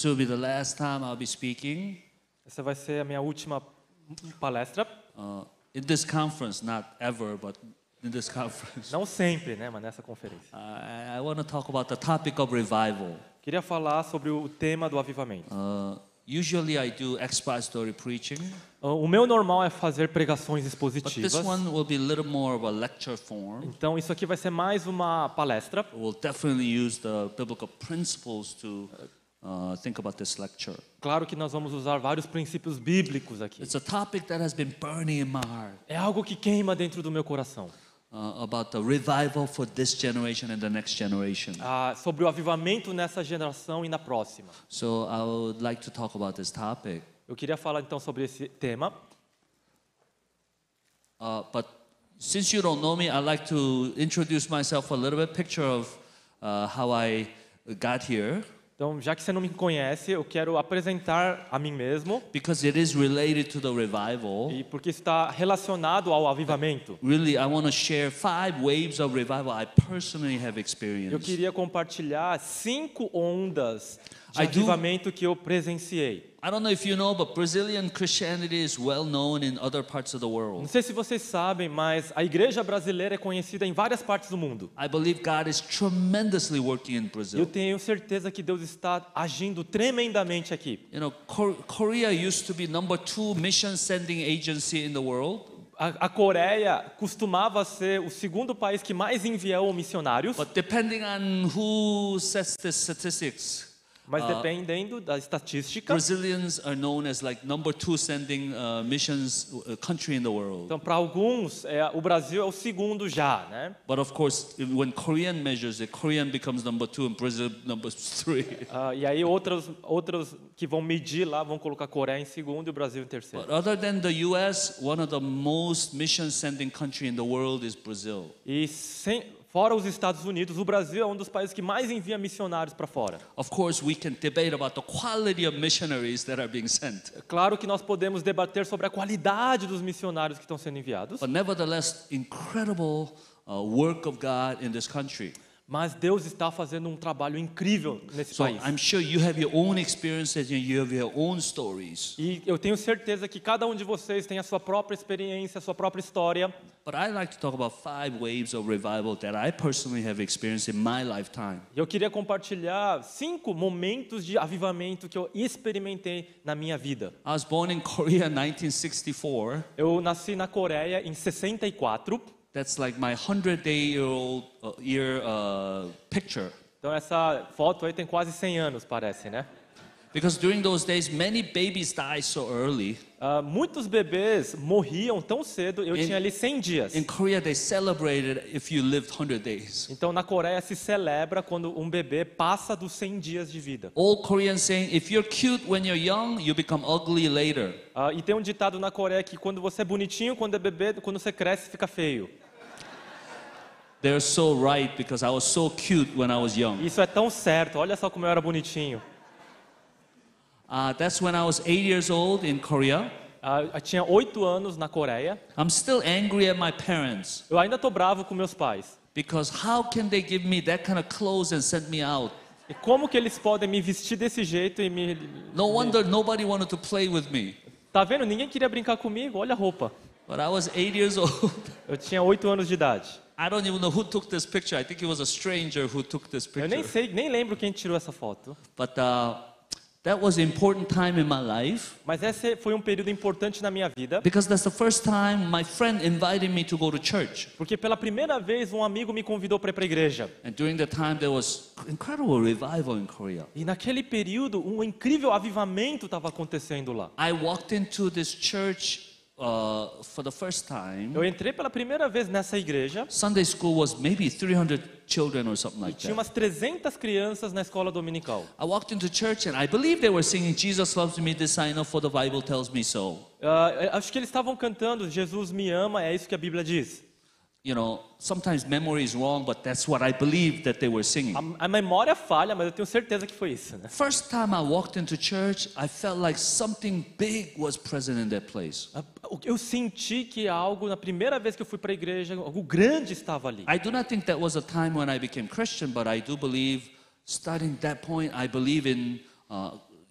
This will be the last time I'll be speaking. Essa vai ser a minha última palestra. In this conference, not ever, but in this conference. Não sempre, né, mas nessa conferência. I want to talk about the topic of revival. Queria falar sobre o tema do avivamento. Usually I do expository preaching. O meu normal é fazer pregações But expositivas. this one will be a little more of a lecture form. Então isso aqui vai ser mais uma palestra. We'll definitely use the biblical principles to think about this lecture. Claro que nós vamos usar vários princípios bíblicos aqui. It's a topic that has been burning in my heart. É algo que queima dentro do meu coração. About the revival for this generation and the next generation. Sobre o avivamento nessa geração e na próxima. So I would like to talk about this topic. Eu queria falar então sobre esse tema. But since you don't know me, I'd like to introduce myself a little bit, picture of how I got here. Então, já que você não me conhece, eu quero apresentar a mim mesmo. Because it is related to the revival. E porque isso está relacionado ao avivamento. Really, I want to share 5 waves of revival I personally have experienced. Eu queria compartilhar 5 ondas de avivamento que eu presenciei. I don't know if you know, but Brazilian Christianity is well known in other parts of the world. Não sei se vocês sabem, mas a igreja brasileira é conhecida em várias partes do mundo. I believe God is tremendously working in Brazil. Eu tenho certeza que Deus está agindo tremendamente aqui. You know, Korea used to be number 2 mission sending agency in the world. A Coreia costumava ser o segundo país que mais enviou missionários. But depending on who sets the statistics, mas dependendo da estatística, Brazilians are known as like number 2 sending missions country in the world. Então, para alguns, o Brasil é o segundo já, né? But of course, when Korean measures it, Korean becomes number 2 and Brazil number 3. E aí outros que vão medir lá vão colocar a Coreia em segundo e o Brasil em terceiro. But other than the U.S., one of the most mission sending country in the world is Brazil. Fora os Estados Unidos, o Brasil é um dos países que mais envia missionários para fora. Of course, we can debate about the quality of missionaries that are being sent. Claro que nós podemos debater sobre a qualidade dos missionários que estão sendo enviados. But nevertheless, incredible work of God in this country. Mas Deus está fazendo um trabalho incrível nesse país. I'm sure you have your own experiences and you have your own stories. E eu tenho certeza que cada um de vocês tem a sua própria experiência, a sua própria história. But I'd like to talk about 5 waves of revival that I personally have experienced in my lifetime. Eu queria compartilhar 5 momentos de avivamento que eu experimentei na minha vida. I was born in Korea in 1964. Eu nasci na Coreia em 64. That's like my 100-day-old picture. Então essa foto aí tem quase 100 anos, parece, né? Because during those days, many babies die so early. Muitos bebês morriam tão cedo. Eu tinha ali 100 dias. In Korea, they celebrated if you lived 100 days. Então na Coreia se celebra quando um bebê passa dos 100 dias de vida. All Koreans saying, if you're cute when you're young, you become ugly later. E tem um ditado na Coreia que quando você é bonitinho, quando é bebê, quando você cresce, fica feio. They're so right because I was so cute when I was young. Isso é tão certo. Olha só como eu era bonitinho. That's when I was 8 years old in Korea. Eu tinha 8 anos na Coreia. I'm still angry at my parents. Eu ainda tô bravo com meus pais. Because how can they give me that kind of clothes and send me out? E como que eles podem me vestir desse jeito e me... No wonder nobody wanted to play with me. Tá vendo? Ninguém queria brincar comigo. Olha a roupa. But I was 8 years old. Eu tinha 8 anos de idade. I don't even know who took this picture. I think it was a stranger who took this picture. Eu nem lembro quem tirou essa foto. But that was an important time in my life. Mas esse foi um período importante na minha vida. Because that's the first time my friend invited me to go to church. Porque pela primeira vez um amigo me convidou para ir para a igreja. And during that time there was incredible revival in Korea. E naquele período um incrível avivamento estava acontecendo lá. I walked into this church for the first time. Eu entrei pela primeira vez nessa igreja. Sunday school was maybe 300 children or something like Tinha that. umas 300 crianças na escola dominical. I walked into church and I believe they were singing Jesus loves me, this I know for the Bible tells me so. Acho que eles estavam cantando Jesus me ama, é isso que a Bíblia diz. You know, sometimes memory is wrong, but that's what I believe that they were singing. A memória falha, mas eu tenho certeza que foi isso, né? First time I walked into church, I felt like something big was present in that place. Eu senti que algo, na primeira vez que eu fui para a igreja, algo grande estava ali. I do not think that was a time when I became Christian, but I do believe, starting that point, I believe in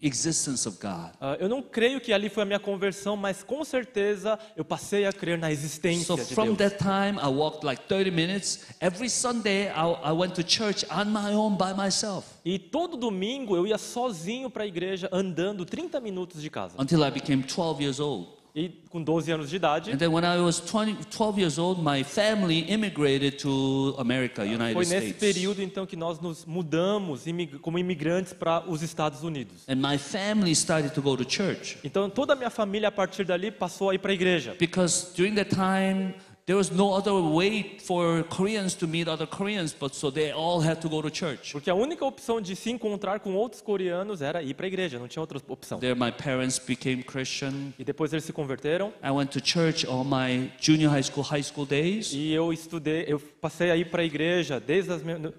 existence of God. Eu não creio que ali foi a minha conversão, mas com certeza eu passei a crer na existência So de from Deus. that time, I walked like 30 minutes. Every Sunday, I went to church on my own by myself E todo domingo eu ia sozinho para a igreja, andando 30 minutos de casa. until I became 12 years old. E com 12 anos de idade, And then when I was 12 years old, my family immigrated to America, United foi nesse States. período então que nós nos mudamos como imigrantes para os Estados Unidos. And my family started to go to church Então toda a minha família a partir dali passou a ir para a igreja. because during that time, there was no other way for Koreans to meet other Koreans, but so they all had to go to church. Porque a única opção de se encontrar com outros coreanos era ir para a igreja, não tinha outra opção. There my parents became Christian. E depois eles se converteram I went to church all my junior high school days. e eu passei a ir para a igreja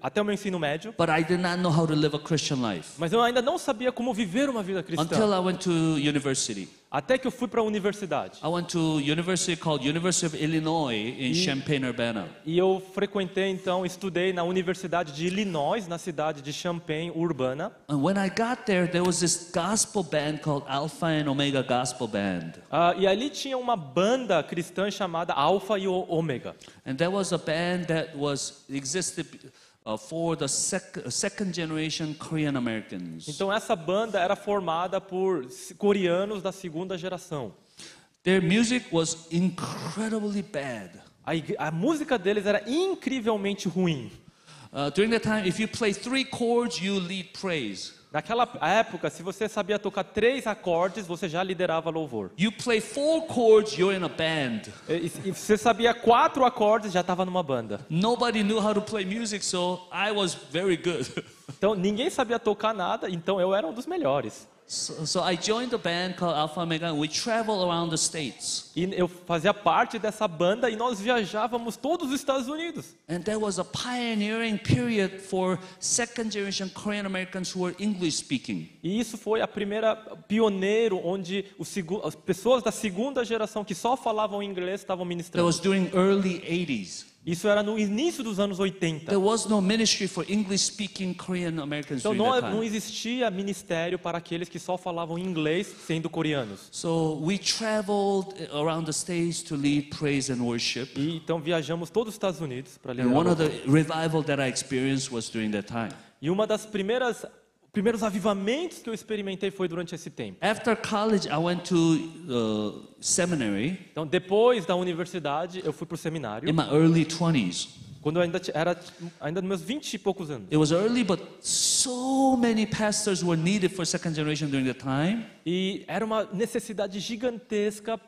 até o meu ensino médio, But I did not know how to live a Christian life mas eu ainda não sabia como viver uma vida until cristã. I went to university. Até que eu fui para a universidade. I went to university called University of Illinois in Champaign-Urbana. E eu frequentei então, estudei na Universidade de Illinois, na cidade de Champaign-Urbana. And when I got there was this gospel band called Alpha and Omega Gospel Band. E ali tinha uma banda cristã chamada Alpha e Ômega. And that was a band that existed for the second generation Korean Americans. Então essa banda era formada por coreanos da segunda geração. Their music was incredibly bad. A música deles era incrivelmente ruim. During that time, if you play 3 chords, you lead praise. Naquela época, se você sabia tocar 3 acordes, você já liderava louvor. You play 4 chords, you're in a band. E se você sabia 4 acordes, já estava numa banda. Nobody knew how to play music, so I was very good. Então ninguém sabia tocar nada, então eu era um dos melhores. So I joined the band called Alpha Omega, and we travel around the states. E eu fazia parte dessa banda e nós viajávamos todos os Estados Unidos. And there was a pioneering period for second generation Korean Americans who were English speaking. E isso foi a primeira pioneiro onde as pessoas da segunda geração que só falavam inglês estavam That ministrando. was during early 80s. Isso era no início dos anos 80. There was no ministry for English speaking Korean Americans Então during that não time. existia ministério para aqueles que só falavam inglês sendo coreanos. So we traveled around the states to lead praise and worship. E então viajamos todos os Estados Unidos para And one liderar. of the revival that I experienced was during that time. E uma das primeiros avivamentos que eu experimentei foi durante esse tempo. After college, I went to seminary Então depois da universidade eu fui para o seminário. in my early 20s. Quando eu era nos meus 20 e poucos anos. It was early, but so many pastors were needed for second generation during that time. E era uma necessidade gigantesca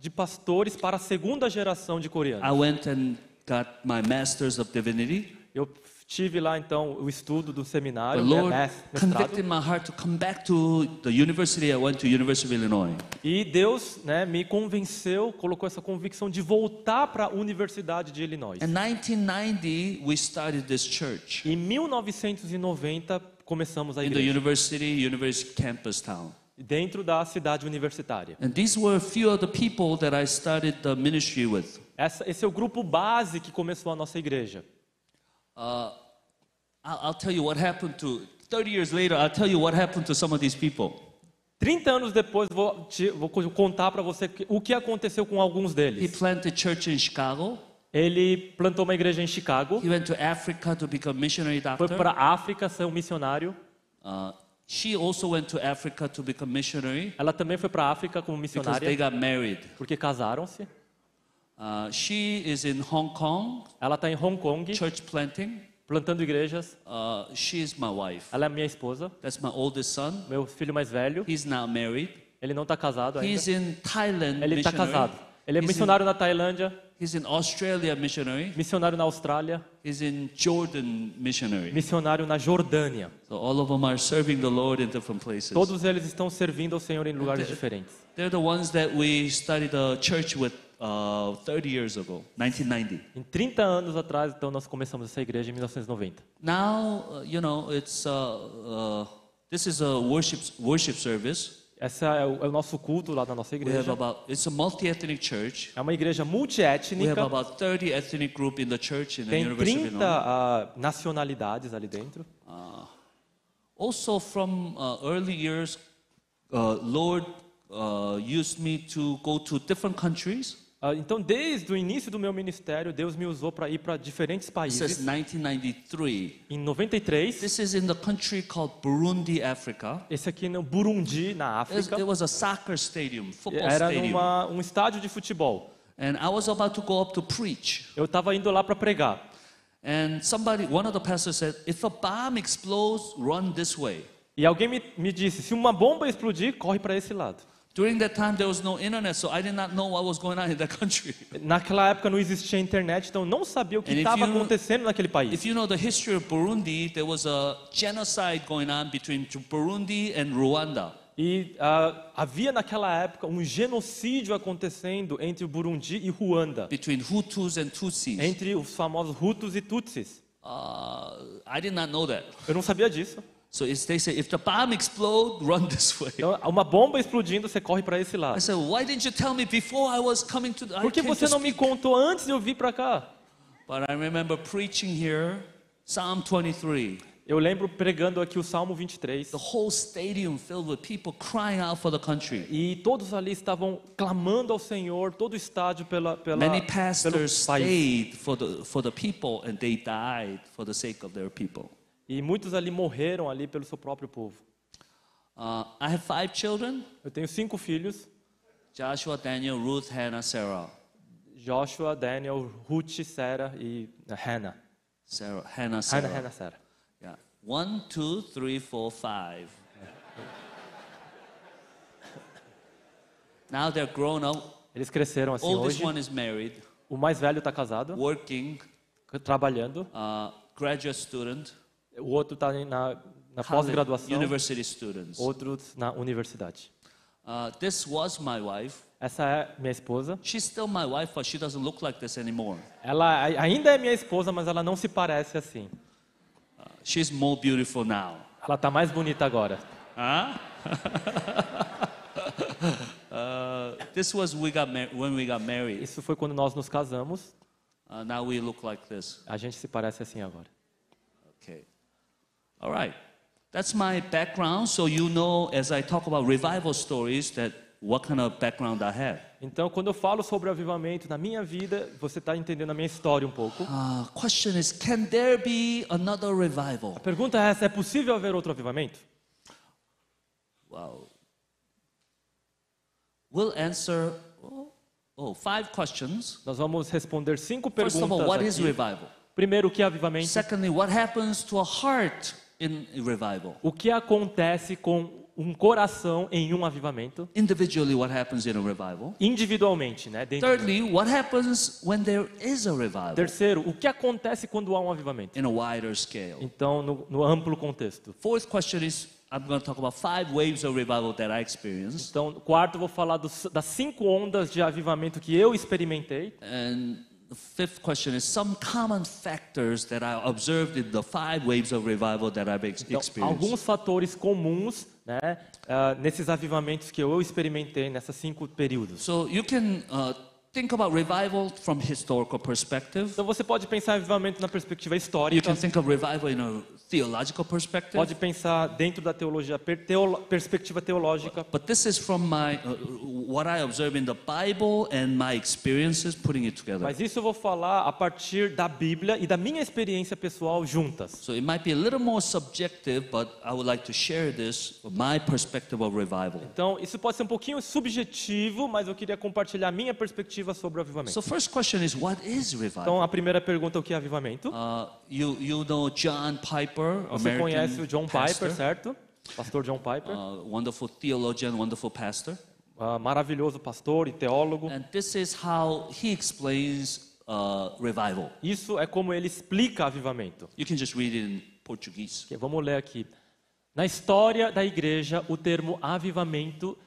de pastores para a segunda geração de coreanos. I went and got my Master's of Divinity. Eu tive lá então o estudo do The seminário, Lord mestrado. convicted my heart to come back to the university. I went to University of Illinois. E Deus, me convenceu, colocou essa convicção de voltar para a Universidade de Illinois. In 1990, we started this church Em 1990 começamos a in the igreja university campus town. dentro da cidade universitária. And these were a few of the people that I started the ministry with. Esse é o grupo base que começou a nossa igreja. I'll tell you what happened to 30 years later. I'll tell you what happened to some of these people. 30 anos depois vou contar para você o que aconteceu com alguns He deles. planted church in Chicago. Ele plantou uma igreja em Chicago, He went to Africa to become missionary foi doctor. para a África ser um missionário. She also went to Africa to become missionary Ela também foi para a África como because they missionária, got married. porque casaram-se. She is in Hong Kong, Ela está em Hong Kong, church planting. plantando igrejas. She is my wife. Ela é minha esposa, That's my oldest son. meu filho mais velho. He's now married. Ele não está casado ainda. He's in Thailand Ele está missionary. casado. Ele é He's missionário na Tailândia, He's in Australia missionary. missionário na Austrália, He's in Jordan missionary. missionário na Jordânia. So all of them are serving the Lord in different places. Todos eles estão servindo ao Senhor em lugares diferentes. They're the ones that we started a church with 30 years ago, 1990. Em 30 anos atrás, então, nós começamos essa igreja em 1990. Now, it's this is a worship service. Esse é o nosso culto lá na nossa We have igreja. it's a multi-ethnic church. É uma igreja We have multiétnica. about 30 ethnic group in the church in the Tem University of 30 Illinois. nacionalidades ali dentro. Also from early years, Lord used me to go to different countries. Então, desde o início do meu ministério, Deus me usou para ir para diferentes This is países. 1993. Em 93, This is in the country called Burundi, Africa. esse aqui no Burundi, na África, It was a soccer stadium, football era stadium. um estádio de futebol. And I was about to go up to preach. Eu estava indo lá para pregar. And one of the pastors said, if a bomb explodes, run this way. E alguém me disse, se uma bomba explodir, corre para esse lado. During that time, there was no internet, so I did not know what was going on in that country. Naquela época não existia internet, então eu não sabia o que And if estava you- acontecendo naquele país. If you know the history of Burundi, there was a genocide going on between Burundi and Rwanda. E havia naquela época um genocídio acontecendo entre o Burundi e Ruanda, Between Hutus and Tutsis. entre os famosos Hutus e Tutsis. I did not know that. Eu não sabia disso. So they say, if the bomb explodes, run this way. Então, uma bomba explodindo, você corre para esse I lado. said, why didn't you tell me before I was coming to? I Por que came você to não me speak?" contou antes de eu vir para cá? But I remember preaching here, Psalm 23. Eu lembro pregando aqui o Salmo 23. The whole stadium filled with people crying out for the country. E todos ali estavam clamando ao Senhor, todo o estádio pelo Many pastors país. stayed for the people, and they died for the sake of their people. E muitos ali morreram ali pelo seu próprio povo. I have 5 children: Eu tenho 5 filhos: Joshua, Daniel, Ruth, Hannah, Sarah. Joshua, Daniel, Ruth, Sarah e Hannah. Hannah, Sarah. Hannah, Sarah. Yeah. 1, 2, 3, 4, 5. Now they're grown up. Eles cresceram assim Oldest hoje. one is married, O mais velho está casado, working, trabalhando. graduate student, O outro está na college, pós-graduação. university students. Outros na universidade. This was my wife. Essa é minha esposa. She's still my wife, but she doesn't look like this anymore. Ela ainda é minha esposa, mas ela não se parece assim. She's more beautiful now. Ela está mais bonita agora. Huh? This was when we got married. Isso foi quando nós nos casamos. Now we look like this. A gente se parece assim agora. Okay. All right. That's my background, so you know as I talk about revival stories that what kind of background I have. Então, quando eu falo sobre avivamento na minha vida, você está entendendo a minha história um pouco. Question is, can there be another revival? A pergunta é essa: é possível haver outro avivamento? Wow. We'll answer 5 questions. Nós vamos responder 5 First of all, perguntas what is aqui. revival? Primeiro, o que é avivamento? Secondly, what happens to a heart in revival? O que acontece com um coração em um avivamento? Individually, what happens in a revival? Individualmente, né? Thirdly, what happens when there is a revival Terceiro, o que acontece quando há um avivamento? in a wider scale? Então, no amplo contexto. Fourth question is, I'm going to talk about 5 waves of revival that I experienced. Então, quarto, eu vou falar das 5 ondas de avivamento que eu experimentei. And the fifth question is some common factors that I observed in the 5 waves of revival that I've Então, experienced. alguns fatores comuns, né, nesses avivamentos que eu experimentei nessas 5 períodos. So you can think about revival from historical perspective. Então, você pode pensar em avivamento na perspectiva You histórica. can think of revival in a theological perspective. Pode pensar dentro da teologia, perspectiva teológica. But this is from my what I observe in the Bible and my experiences putting it together. Mas isso eu vou falar a partir da Bíblia e da minha experiência pessoal juntas. So it might be a little more subjective, but I would like to share this from my perspective of revival. Então, isso pode ser um pouquinho subjetivo, mas eu queria compartilhar a minha perspectiva sobre o avivamento. So first question is, what is revival? Então, a primeira pergunta é o que é avivamento? You know John Piper, Você American conhece o John pastor, Piper, certo? Pastor John Piper. wonderful theologian, wonderful pastor. Maravilhoso pastor e teólogo. And this is how he explains revival. Isso é como ele explica avivamento. You can just read it in Portuguese. Ok, vamos ler aqui. Na história da igreja, o termo avivamento,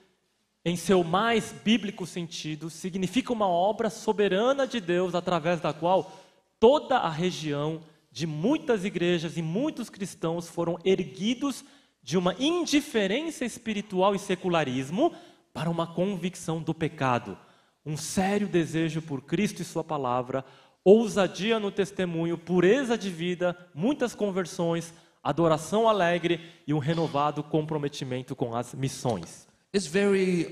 em seu mais bíblico sentido, significa uma obra soberana de Deus através da qual toda a região de muitas igrejas e muitos cristãos foram erguidos de uma indiferença espiritual e secularismo para uma convicção do pecado, um sério desejo por Cristo e sua palavra, ousadia no testemunho, pureza de vida, muitas conversões, adoração alegre e um renovado comprometimento com as missões. It's very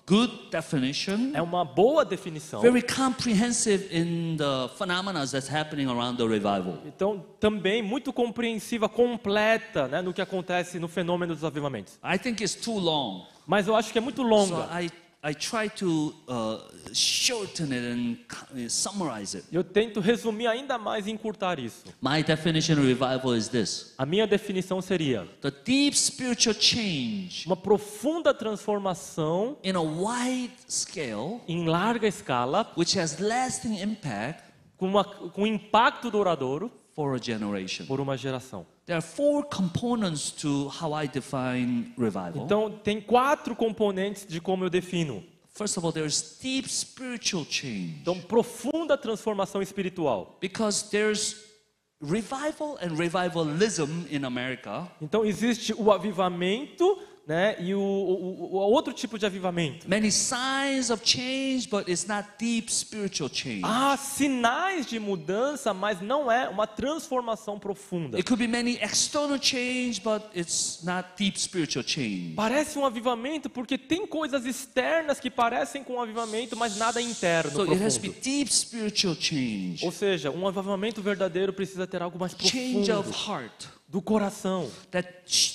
good definition, É uma boa definição. very comprehensive in the phenomena that's happening around the revival. Então, também muito compreensiva, completa, né, no que acontece no fenômeno dos avivamentos. I think it's too long, Mas eu acho que é muito so longa. I try to shorten it and summarize it. Eu tento resumir ainda mais e encurtar isso. My definition of revival is this: A minha definição seria the deep spiritual change uma profunda transformação in a wide scale, em larga escala, which has lasting impact com impacto duradouro for a generation. por uma geração. There are 4 components to how I define revival. Então, tem 4 componentes de como eu defino. First of all, there's deep spiritual change. Então, profunda transformação espiritual. Because there's revival and revivalism in America. Então, existe o avivamento, né, e o outro tipo de avivamento. Many signs of change, but it's not deep spiritual change. Há sinais de mudança, mas não é uma transformação profunda. It could be many external change, but it's not deep spiritual change. Parece um avivamento porque tem coisas externas que parecem com um avivamento, mas nada interno, So it has to be profundo. deep spiritual change. Ou seja, um avivamento verdadeiro precisa ter algo mais Change of profundo, heart do coração. that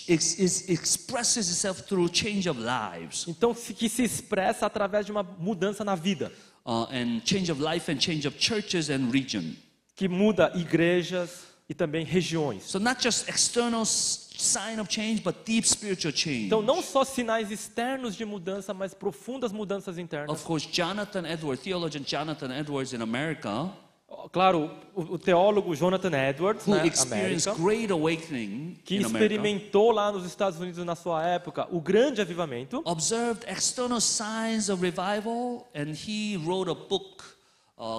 expresses itself through change of lives. Então, que se expressa através de uma mudança na vida, And change of life and change of churches and region. que muda igrejas e também regiões. So not just external sign of change, but deep spiritual change. Então, não só sinais externos de mudança, mas profundas mudanças internas. Of course, theologian Jonathan Edwards in America, Claro, o teólogo Jonathan Edwards, who né, experienced América, great awakening que in America, experimentou lá nos Estados Unidos na sua época o grande avivamento, observed external signs of revival, and he wrote a book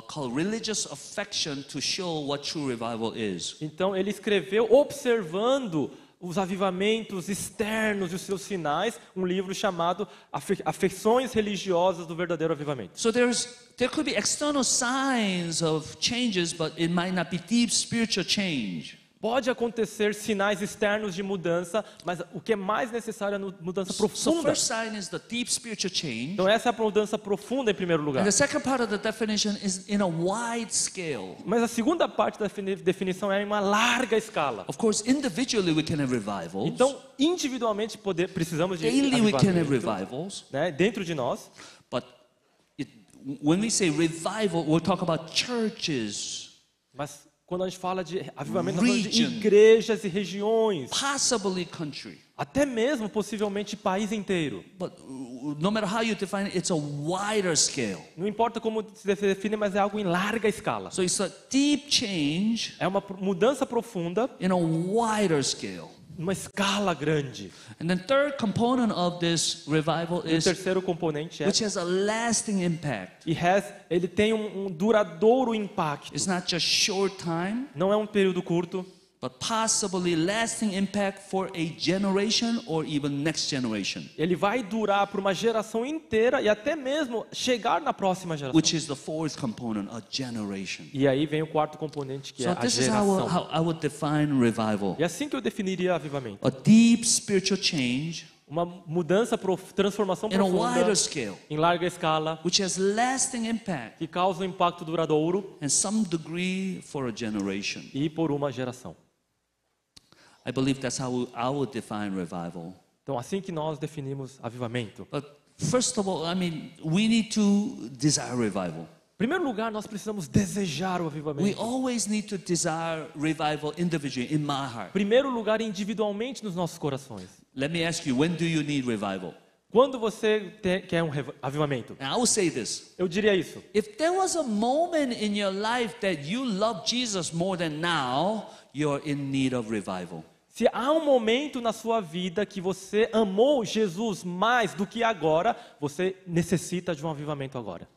called Religious Affection to show what true revival is. então ele escreveu observando os avivamentos externos e os seus sinais, um livro chamado Afeições Religiosas do Verdadeiro Avivamento. So there could be external signs of changes, but it might not be deep spiritual change. Pode acontecer sinais externos de mudança, mas o que é mais necessário é a mudança So profunda. first sign is the deep spiritual change. Então essa é a mudança profunda em primeiro lugar. And the second part of the definition is in a wide scale. Mas a segunda parte da definição é em uma larga escala. Of course, individually we can have revivals. Então, individualmente precisamos de Daily we can have avivamento, revivals. né, dentro de nós. But when we say revival, we'll talk about churches, Mas quando a gente fala de avivamento, nós falamos de Region. igrejas e regiões, possibly country. até mesmo possivelmente país inteiro. But no matter how you define it, it's a wider scale. Não importa como se define, mas é algo em larga escala. So it's a deep change É uma mudança profunda, in a wider scale. numa escala grande. And the third component of this revival E o is terceiro componente é which has a lasting impact. ele tem um duradouro impacto. It's not just short time, Não é um período curto, but possibly lasting impact for a generation or even next generation, ele vai durar por uma geração inteira e até mesmo chegar na próxima geração. which is the fourth component, a generation. E aí vem o quarto componente, que é So a this is geração. how I would define revival. E assim que eu definiria avivamento. A deep spiritual change Uma mudança, transformação in a profunda wider scale, em larga escala, which has lasting impact que causa um impacto duradouro and some degree for a generation. e por uma geração. I believe that's how I would define revival. Então, assim que nós definimos avivamento. But first of all, we need to desire revival. Em primeiro lugar, nós precisamos desejar o We avivamento. always need to desire revival individually in my heart. Em primeiro lugar, individualmente nos nossos corações. Let me ask you, when do you need revival? Quando você quer um avivamento? And I will say this. Eu diria isso. If there was a moment in your life that you love Jesus more than now, you're in need of revival. Se há um momento na sua vida que você amou Jesus mais do que agora, você necessita de um avivamento agora.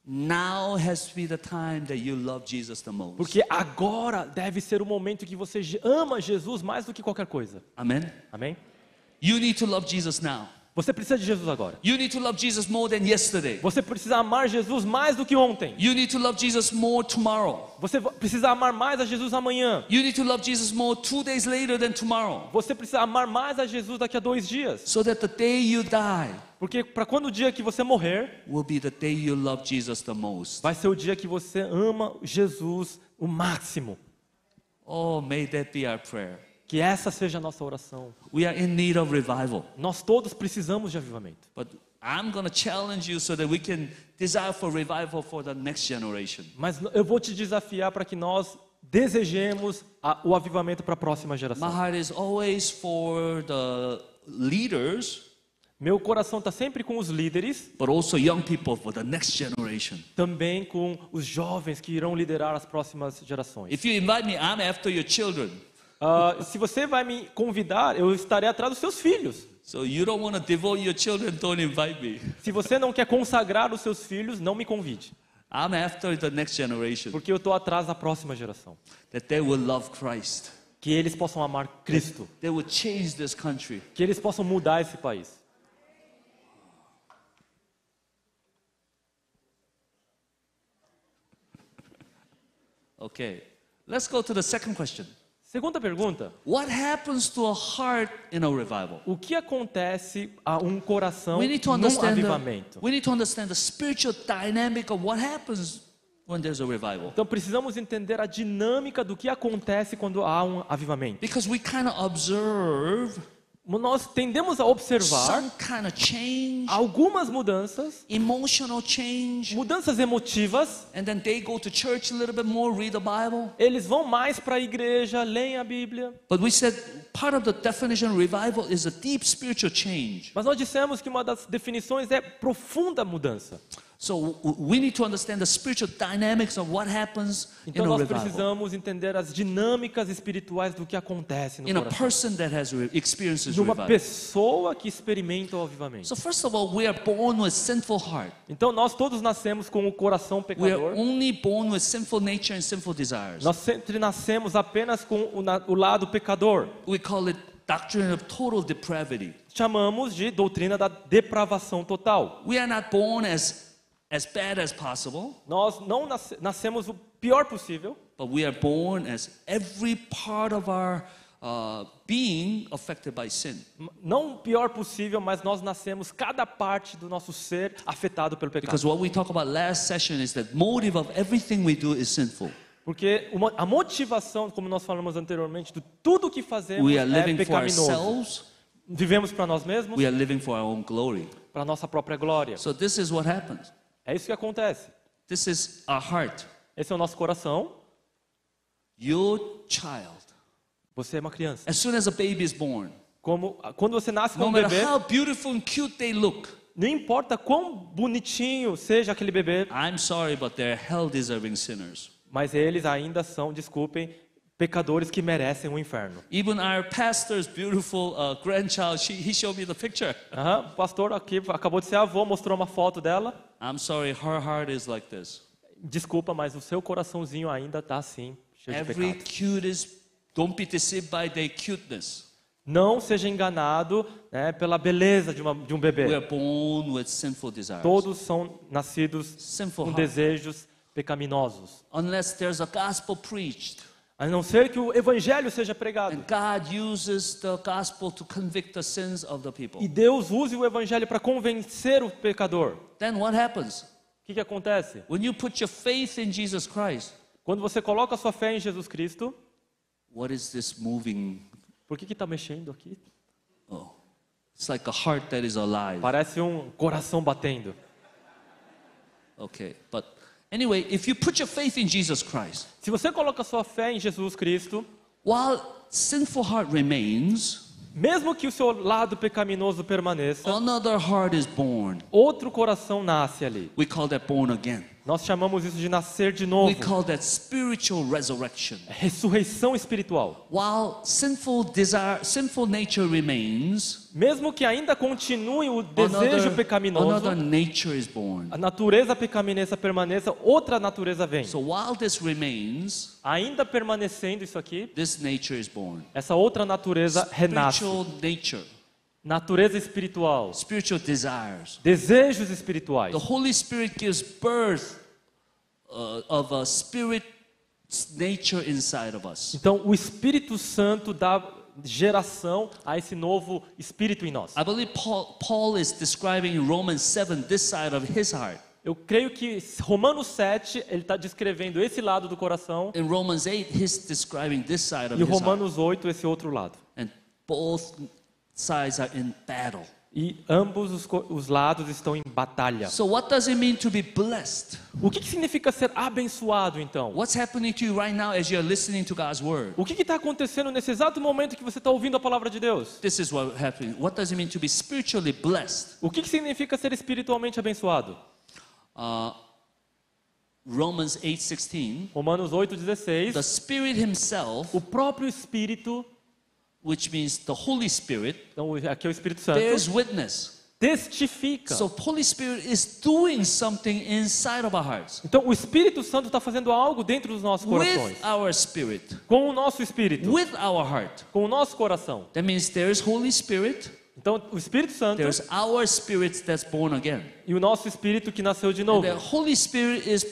Now has to be the time that you love Jesus the most. Porque agora deve ser o momento que você ama Jesus mais do que qualquer coisa. Amen? Amém? You need to love Jesus now. Você precisa de Jesus agora. You need to love Jesus more than yesterday. Você precisa amar Jesus mais do que ontem. You need to love Jesus more tomorrow. Você precisa amar mais a Jesus amanhã. You need to love Jesus more 2 days later than tomorrow. Você precisa amar mais a Jesus daqui a 2 dias. So that the day you die Porque para quando o dia que você morrer, will be the day you love Jesus the most. vai ser o dia que você ama Jesus o máximo. Oh, may that be our prayer. Que essa seja a nossa oração. We are in need of revival. Nós todos precisamos de avivamento. But I'm going to challenge you so that we can desire for revival for the next generation. Mas eu vou te desafiar para que nós desejemos o avivamento para a próxima My geração. heart is always for the leaders, Meu coração está sempre com os líderes, but also young people for the next generation. também com os jovens que irão liderar as próximas gerações. If you invite me, I'm after your children. Se você vai me convidar, eu estarei atrás dos seus filhos. So you don't want to devote your children, don't invite me. Se você não quer consagrar os seus filhos, não me convide. I'm after the next generation, Porque eu estou atrás da próxima geração. that they will love Christ. Que eles possam amar Cristo. They will change this country. Que eles possam mudar esse país. Okay, let's go to the second question. Segunda pergunta. What happens to a heart in a revival? O que acontece a um coração We need to num understand avivamento? the spiritual dynamic of what happens when there's a revival. Então precisamos entender a dinâmica do que acontece quando há um avivamento. Because we kind of observe Nós tendemos a observar some kind of change, algumas mudanças, emotional change, mudanças emotivas. and then they go to church a little bit more, read the Bible. Eles vão mais para a igreja, leem a Bíblia. But we said part of the definition of revival is a deep spiritual change. Mas nós dissemos que uma das definições é profunda mudança. So we need to understand the spiritual dynamics of what happens Então in a nós revival. precisamos entender as dinâmicas espirituais do que acontece no In a coração. person that has experiences De uma revival. pessoa que experimenta o avivamento. So first of all, we are born with sinful heart. Então nós todos nascemos com o coração We are pecador. only born with sinful nature and sinful desires. Nós sempre nascemos apenas com o lado pecador. We call it doctrine of total depravity. Chamamos de doutrina da depravação total. We are not born as bad as possible, Nós não nascemos o pior possível, but we are born as every part of our being affected by sin. não o pior possível, mas nós nascemos cada parte do nosso ser afetado pelo pecado. Because what we talked about last session is that motive of everything we do is sinful. Porque a motivação, como nós falamos anteriormente, de tudo que fazemos We are é living for pecaminoso. ourselves. Vivemos para nós mesmos, We are living for our own glory. para a nossa própria glória. So this is what happens. É isso que acontece. This is our heart. Esse é o nosso coração. Your child, Você é uma criança. as soon as a baby is born, Quando você nasce no como matter bebê, how beautiful and cute they look, não importa quão bonitinho seja aquele bebê, I'm sorry, but they're hell-deserving sinners. mas eles ainda são, desculpem, pecadores que merecem o inferno. Even our pastor's beautiful grandchild, he showed me the picture. O pastor aqui acabou de ser avô, mostrou uma foto dela. I'm sorry, her heart is like this. Desculpa, mas o seu coraçãozinho ainda está assim, cheio de Every pecado. cutest, don't be deceived by their cuteness. Não seja enganado, né, pela beleza de um bebê. We are born with sinful desires. Todos são nascidos Sinful com heart. desejos pecaminosos. Unless there's a gospel preached. A não ser que o evangelho seja pregado. And God uses the gospel to convict the sins of the people. E Deus use o evangelho para convencer o pecador. Then what happens? O que acontece? When you put your faith in Jesus Christ, Quando você coloca a sua fé em Jesus Cristo, what is this moving? por que está mexendo aqui? Oh, it's like a heart that is alive. Parece um coração batendo. Okay, but anyway, if you put your faith in Jesus Christ, Se você coloca a sua fé em Jesus Cristo, while sinful heart remains, mesmo que o seu lado pecaminoso permaneça, another heart is born. outro coração nasce ali. We call that born again. Nós chamamos isso de nascer de We novo. call that spiritual resurrection. Ressurreição espiritual. While sinful nature remains, Mesmo que ainda continue o desejo pecaminoso, another nature is born. a natureza pecaminosa permaneça, outra natureza vem. So while this remains, Ainda permanecendo isso aqui, this nature is born. essa outra natureza renasce. Spiritual nature. natureza espiritual, spiritual desires. desejos espirituais. The Holy Spirit gives birth of a spirit nature inside of us. Então, o Espírito Santo dá geração a esse novo espírito em nós. I believe Paul is describing in Romans 7 this side of his heart. Eu creio que Romanos 7, ele está descrevendo esse lado do coração, In Romans 8, he's describing this side of e his heart. Romanos 8, esse outro lado. And both sides are in battle. E ambos os lados estão em batalha. So what does it mean to be blessed? O que significa ser abençoado, então? What's happening to you right now as you're listening to God's word? O que está acontecendo nesse exato momento que você está ouvindo a palavra de Deus? This is what happening. What does it mean to be spiritually blessed? O que significa ser espiritualmente abençoado? Romans 8:16. Romanos 8,16. The Spirit Himself, O próprio Espírito, which means the Holy Spirit, então aqui é o Espírito Santo, bears witness. testifica. So Holy Spirit is doing something inside of our hearts Então o Espírito Santo está fazendo algo dentro dos nossos corações. with our spirit, Com o nosso espírito, with our heart. com o nosso coração. That means there's Holy Spirit, Então o Espírito Santo there's our spirit that's born again. e o nosso espírito que nasceu de And novo. the Holy Spirit is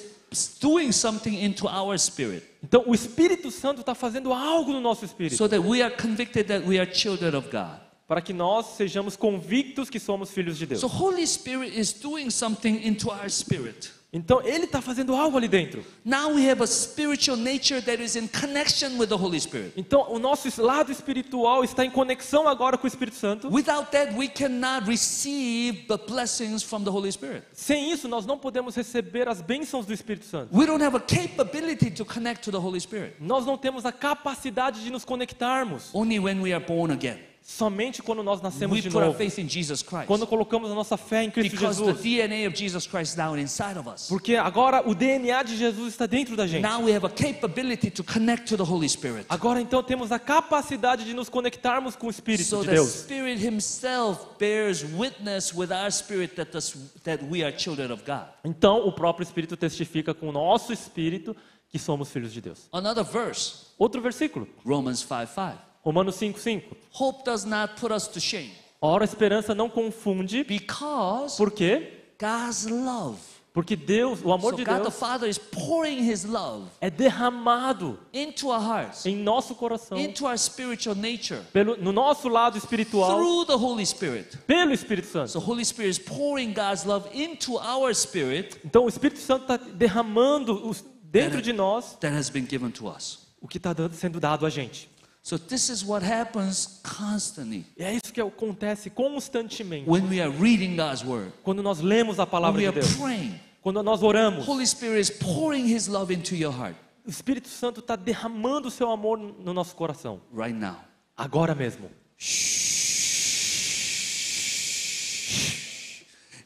doing something into our spirit Então o Espírito Santo está fazendo algo no nosso espírito, so that we are convicted that we are children of God. para que nós sejamos convictos que somos filhos de Deus. So Holy Spirit is doing something into our spirit. Então ele está fazendo algo ali dentro. Now we have a spiritual nature that is in connection with the Holy Spirit. Então o nosso lado espiritual está em conexão agora com o Espírito Santo. Without that, we cannot receive the blessings from the Holy Spirit. Sem isso nós não podemos receber as bênçãos do Espírito Santo. We don't have a capability to connect to the Holy Spirit. Nós não temos a capacidade de nos conectarmos. Only when we are born again. Somente quando nós nascemos We de put our novo. faith in Jesus Christ. Quando colocamos a nossa fé em Cristo Because the Jesus. DNA of Jesus Christ is now inside of us. Porque agora o DNA de Jesus está dentro da gente. Now we have a capability to connect to the Holy Spirit. Agora então temos a capacidade de nos conectarmos com o Espírito So de the Deus. Spirit Himself bears witness with our spirit that we are children of God. Então o próprio Espírito testifica com o nosso espírito que somos filhos de Deus. Another verse, Outro versículo, Romans 5:5. Romanos 5:5. Hope does not put us to shame Ora, a esperança não confunde. because Por quê? God's love. Porque Deus, o amor So de God the Deus Father is pouring His love é derramado into our hearts, em nosso coração, into our spiritual nature no nosso lado espiritual, through the Holy Spirit. pelo Espírito So Santo. Holy Spirit is pouring God's love into our spirit Então o Espírito Santo está derramando dentro de nós that has been given to us. o que está sendo dado a gente. So this is what happens constantly E é isso que acontece constantemente when we are reading God's word, quando nós lemos a when palavra we de are Deus, praying. quando nós oramos. Holy Spirit is pouring His love into your heart O Espírito Santo está derramando o seu amor no nosso coração, right now. agora mesmo.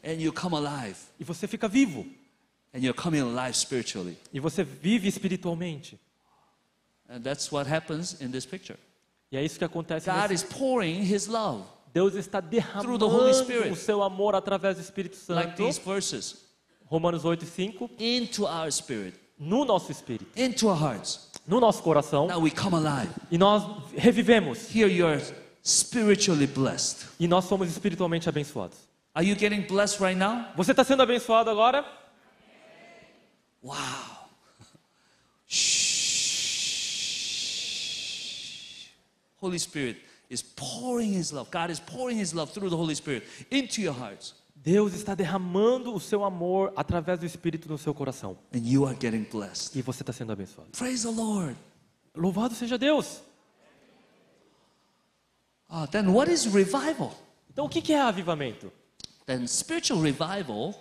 And you come alive, E você fica vivo, and you're coming alive spiritually. e você vive espiritualmente. And that's what happens in this picture. E é isso que acontece. God is pouring His love, Deus está Through the derramando Holy Spirit. o seu amor através do Espírito like Santo, these verses, Romanos 8:5, into our spirit, no nosso espírito, into our hearts. no nosso coração, Now we come alive. e nós revivemos, Here you are spiritually blessed. e nós somos espiritualmente abençoados. Are you getting blessed right now? Você está sendo abençoado agora? Wow. Shh. Holy Spirit is pouring His love. God is pouring His love through the Holy Spirit into your hearts. Deus está derramando o seu amor através do Espírito no seu coração. And you are getting blessed. E você está sendo abençoado. Praise the Lord. Louvado seja Deus! Then what is revival? Então o que é avivamento? Then spiritual revival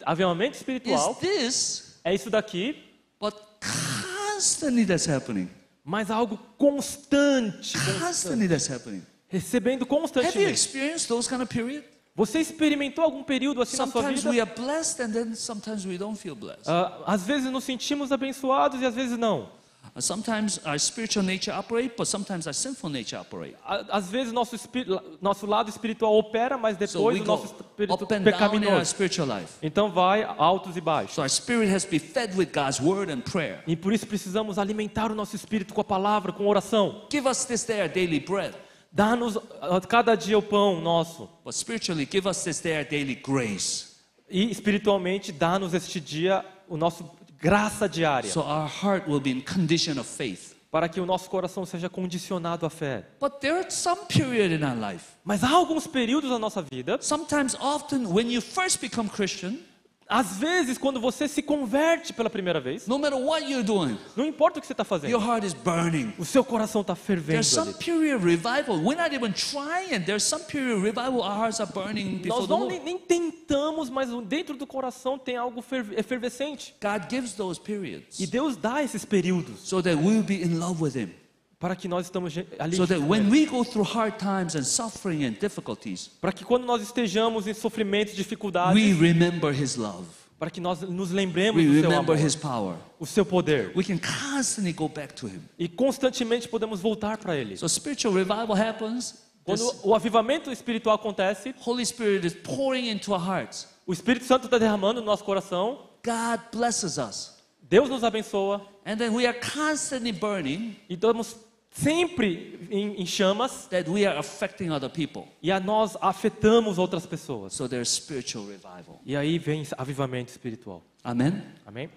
Avivamento is espiritual this, é isso daqui, but constantly that's happening. mas algo constante, Constantly that's happening. recebendo Have you constantemente. experienced those kind of period? Você experimentou algum período assim na sua Sometimes vida? we are blessed and then sometimes we don't feel blessed. Às vezes nos sentimos abençoados e às vezes não. Sometimes our spiritual nature operate, but sometimes our sinful nature operate. Às vezes nosso lado espiritual opera, mas So depois we o go nosso espírito up and down in our pecaminoso. spiritual life. Então vai altos e baixos. So our spirit has to be fed with God's word and prayer. E por isso precisamos alimentar o nosso espírito com a palavra, com oração. Give us this day our daily bread. Dá-nos a cada dia o pão nosso. But spiritually, give us this day our daily grace. E espiritualmente, dá-nos este dia o nosso graça diária. So our heart will be in condition of faith. Para que o nosso coração seja condicionado à fé. But there are some period in our life. Mas há alguns períodos na nossa vida. Sometimes, often, when you first become Christian, às vezes, quando você se converte pela primeira vez, no matter what you're doing, não importa o que você está fazendo, your heart is burning. o seu coração está fervendo There's some ali. period of revival. We're not even trying. There's some period of revival. Our hearts are burning before Nós the não Lord. nem tentamos, mas dentro do coração tem algo efervescente. God gives those periods E Deus dá esses períodos so that we'll be in love with Him. para que nós estamos ali. So that when we go through hard times and suffering and difficulties, Para que quando nós estejamos em sofrimentos, dificuldades, we remember His love. para que nós nos lembremos We do seu remember amor, His power. o seu poder. We can constantly go back to Him. E constantemente podemos voltar para Ele. So spiritual revival happens. Quando This o avivamento espiritual acontece, Holy Spirit is pouring into our hearts. o Espírito Santo está derramando no nosso coração, God blesses us. Deus nos abençoa, And then we are constantly burning e estamos sempre em chamas, that we are affecting other people. e nós afetamos outras pessoas. So there's spiritual revival. E aí vem avivamento espiritual. Amen? Amém?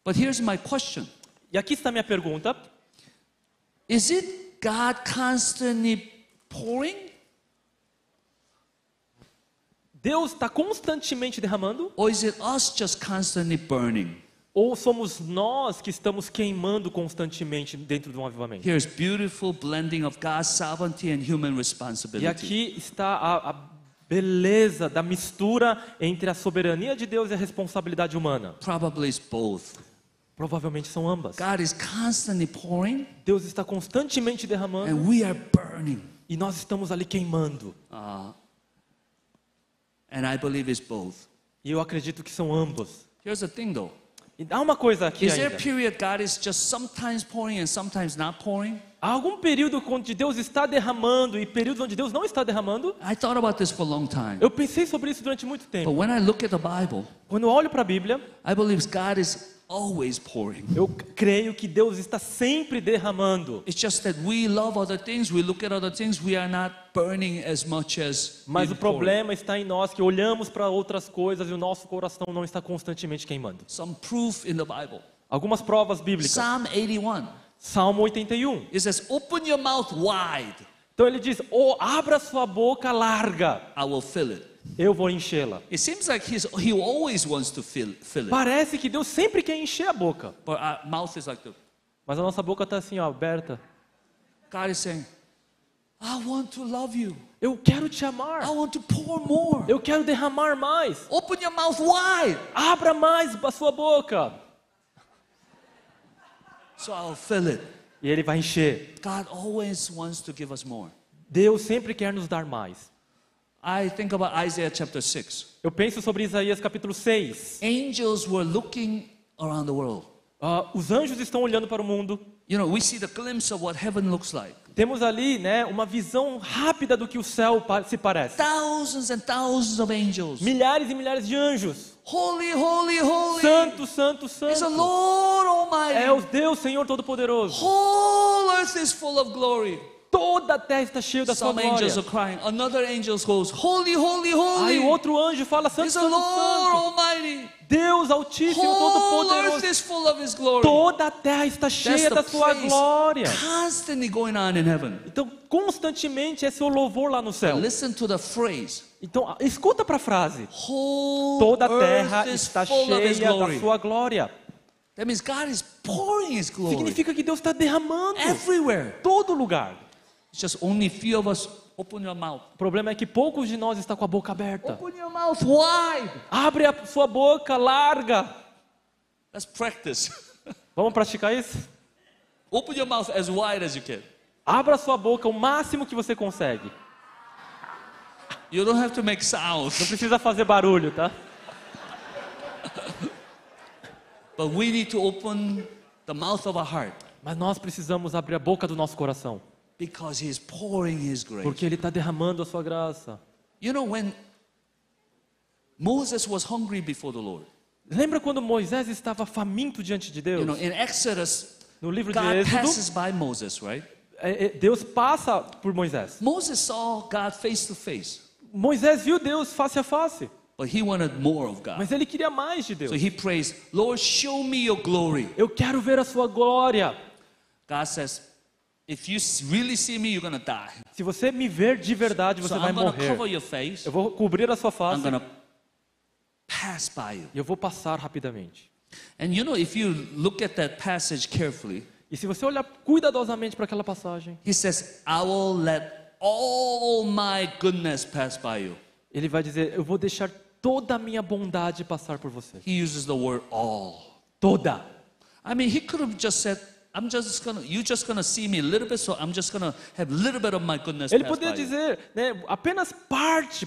But here's my question. E aqui está a minha pergunta. Is it God constantly pouring? Deus está constantemente derramando? Or is it us just constantly burning? Ou somos nós que estamos queimando constantemente dentro de um avivamento? Here's beautiful blending of God's sovereignty and human E responsibility. aqui está a beleza da mistura entre a soberania de Deus e a responsabilidade humana. Probably it's both. Provavelmente são ambas. God is constantly pouring Deus está constantemente derramando and we are burning. e nós estamos ali queimando. And I believe it's both. E eu acredito que são ambos. Here's the thing though. E há uma coisa aqui Is there ainda. a period God is just sometimes pouring and sometimes not pouring? Há algum período onde Deus está derramando e períodos onde Deus não está derramando? I thought about this for a long time. Eu pensei sobre isso durante muito But tempo. when I look at the Bible, Quando eu olho para a Bíblia, I believe God is always pouring. eu creio que Deus está sempre derramando. It's just that we love other things, we look at other things, we are not burning as much as Mas in o pouring. problema está em nós que olhamos para outras coisas e o nosso coração não está constantemente queimando. Some proof in the Bible. Algumas provas bíblicas. Psalm 81. Salmo 81. It says, "Open your mouth wide, Então ele diz: abra sua boca larga, I will fill it." eu vou enchê-la. It seems like he always wants to fill it. Parece que Deus sempre quer encher a boca. But our mouth is like the, Mas a nossa boca está assim, ó, aberta. God is saying, I want to love you. Eu quero te amar. I want to pour more. Eu quero derramar mais. Open your mouth wide, Abra mais a sua boca. so I'll fill it. E ele vai encher. God always wants to give us more. Deus sempre quer nos dar mais. I think about Isaiah chapter 6. Eu penso sobre Isaías capítulo 6. Angels were looking around the world. Os anjos estão olhando para o mundo. You know, we see the glimpse of what heaven looks like. Temos ali, né, uma visão rápida do que o céu se parece. Thousands and thousands of angels. Milhares e milhares de anjos. Holy, holy, holy. Santo, santo, It's the santo. Lord Almighty. É o Deus, Senhor Todo-Poderoso. Whole earth is full of glory. Toda a terra está cheia da sua Some angels are glória. crying. Another angel goes, holy, holy, Aí o holy. outro anjo fala: Santo, It's the Santo, Lord Santo. Almighty. Deus Altíssimo, Whole earth Todo-Poderoso. is full of His glory. Toda a terra está That's cheia the da sua praise glória. constantly going on in heaven. Então, constantemente esse é o louvor lá no céu. Listen to the phrase. Então, escuta para a frase. Whole Toda a terra earth is está full of His cheia da glory. sua glória. That means God is pouring His glory Significa que Deus está derramando everywhere. todo lugar. It's just only few of us open your mouth. O problema é que poucos de nós estão com a boca aberta. Open your mouth wide. Abre a sua boca larga. Let's practice. Vamos praticar isso? Open your mouth as wide as you can. Abra a sua boca o máximo que você consegue. You don't have to make Não sounds. precisa fazer barulho, tá? But we need to open the mouth of our heart Mas nós precisamos abrir a boca do nosso coração. because He is pouring His grace. Porque Ele está derramando a sua graça. You know, when Moses was hungry before the Lord, Lembra quando Moisés estava faminto diante de Deus? you know, in Exodus No livro de God Êxodo, passes by Moses, right? Deus passa por Moisés. Moses saw God face to face, Moisés viu Deus face a face, but he wanted more of God. mas ele queria mais de Deus. So he prays, Lord, show me your glory. Eu quero ver a sua glória. God says, if you really see me, you're going to die. Se você me ver de verdade, você So vai I'm going to morrer. cover your face. Eu vou cobrir a sua I'm face going to pass by you. e eu vou passar rapidamente. And you know, if you look at that passage carefully, E se você olhar cuidadosamente para aquela passagem, he says, I will let all my goodness pass by you. ele vai dizer: eu vou deixar toda a minha bondade passar por você. He uses the word all. Toda. I mean, he could have just said, you're just gonna see me a little bit, so I'm just gonna have a little bit of my goodness Ele pass poderia by you. dizer, né, apenas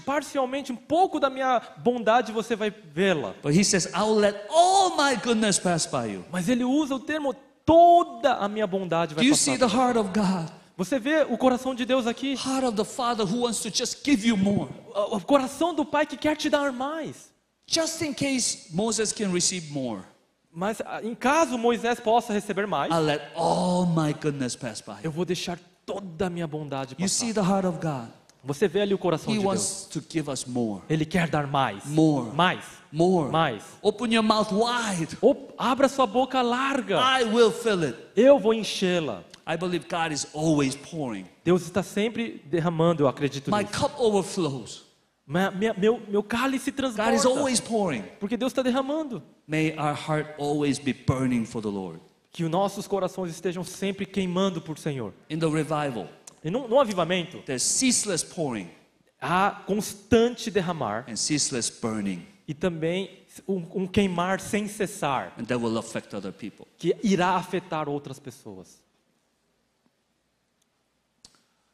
parcialmente, um pouco da minha bondade você vai vê-la. But he says, I will let all my goodness pass by you. Mas ele usa o termo toda a minha bondade Do vai you see passar. the heart of God? Você vê o coração de Deus aqui? Heart of the Father who wants to just give you more. O coração do Pai que quer te dar mais. Just in case Moses can receive more, Mas em caso Moisés possa receber mais, I'll let all my goodness pass by. eu vou deixar toda a minha bondade You see passar. the heart of God. Você vê ali o coração He de Deus. wants to give us more. Ele quer dar mais. More. Mais. More. Mais. Open your mouth wide. Abra sua boca larga. I will fill it. Eu vou enchê-la. I believe God is always pouring. Deus está sempre derramando, eu acredito My nisso. cup overflows. Meu cálice God is transborda. always pouring. Porque Deus está derramando. May our heart always be burning for the Lord. Que os nossos corações estejam sempre queimando por Senhor. In the revival, E no avivamento, there's ceaseless pouring há constante derramar and ceaseless burning, e também um queimar sem cessar, and that will affect other people. que irá afetar outras pessoas.